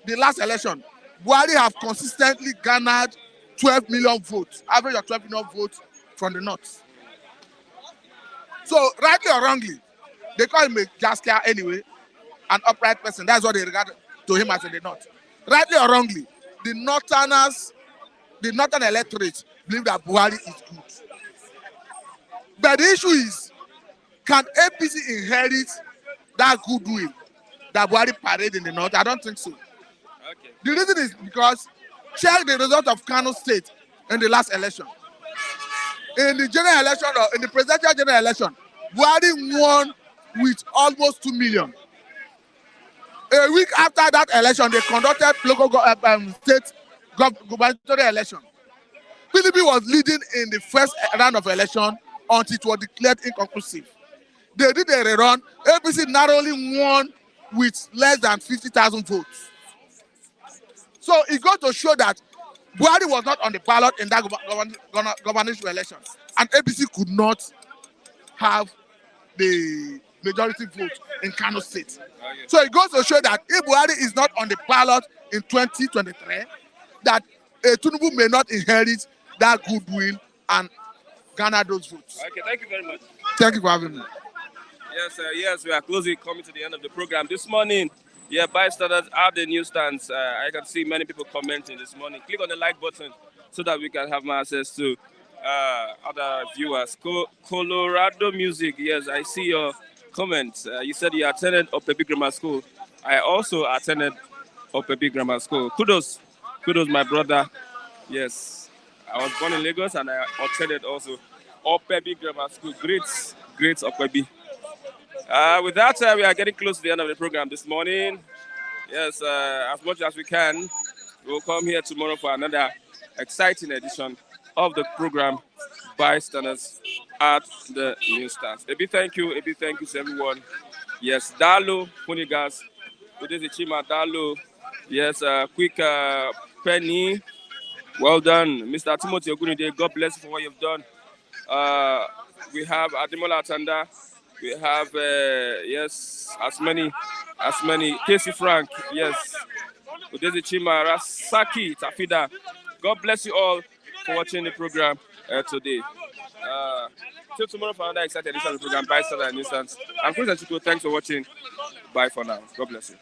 the last election, Buhari have consistently garnered 12 million votes, average of 12 million votes from the north. So, rightly or wrongly, they call him a Jaskia anyway, an upright person. That's what they regard to him as in the north. Rightly or wrongly, the northern electorate believe that Buhari is good. But the issue is, can APC inherit that goodwill that Buhari paraded in the north? I don't think so. Okay. The reason is because check the result of Kano State in the last election. In the general election, or in the presidential general election, Buhari won with almost 2 million. A week after that election, they conducted local state gubernatorial election. PDP was leading in the first round of election until it was declared inconclusive. They did a rerun. APC narrowly won with less than 50,000 votes. So it got to show that Buhari was not on the ballot in that gubernatorial election, and APC could not have the majority vote in Kano State. Okay. So it goes to show that if Buhari is not on the ballot in 2023, that Tinubu may not inherit that goodwill and garner those votes. Okay, thank you very much. Thank you for having me. Yes, yes, we are closely coming to the end of the program. This morning, bystanders at the newsstands. I can see many people commenting this morning. Click on the like button so that we can have more access to other viewers. Colorado Music, yes, I see your comments. You said you attended Opebi Grammar School. I also attended Opebi Grammar School. Kudos, my brother. Yes, I was born in Lagos and I attended also Opebi Grammar School. Great Opebi. With that, we are getting close to the end of the program this morning. Yes, as much as we can, we'll come here tomorrow for another exciting edition of the program Bystanders at the Newsstands. A big thank you to everyone. Yes, Dalo, Punigas, Udezi Chima, Dalo. Yes, quick Penny. Well done, Mr. Timothy Ogunide. God bless you for what you've done. We have Ademola Atanda. We have yes, as many. Casey Frank. Yes, Udezi Chima, Rasaki Tafida. God bless you all for watching the program today. Till tomorrow for another exciting edition of the program. Bye, Standard Instance. I'm Chris Atiku. Thanks for watching. Bye for now. God bless you.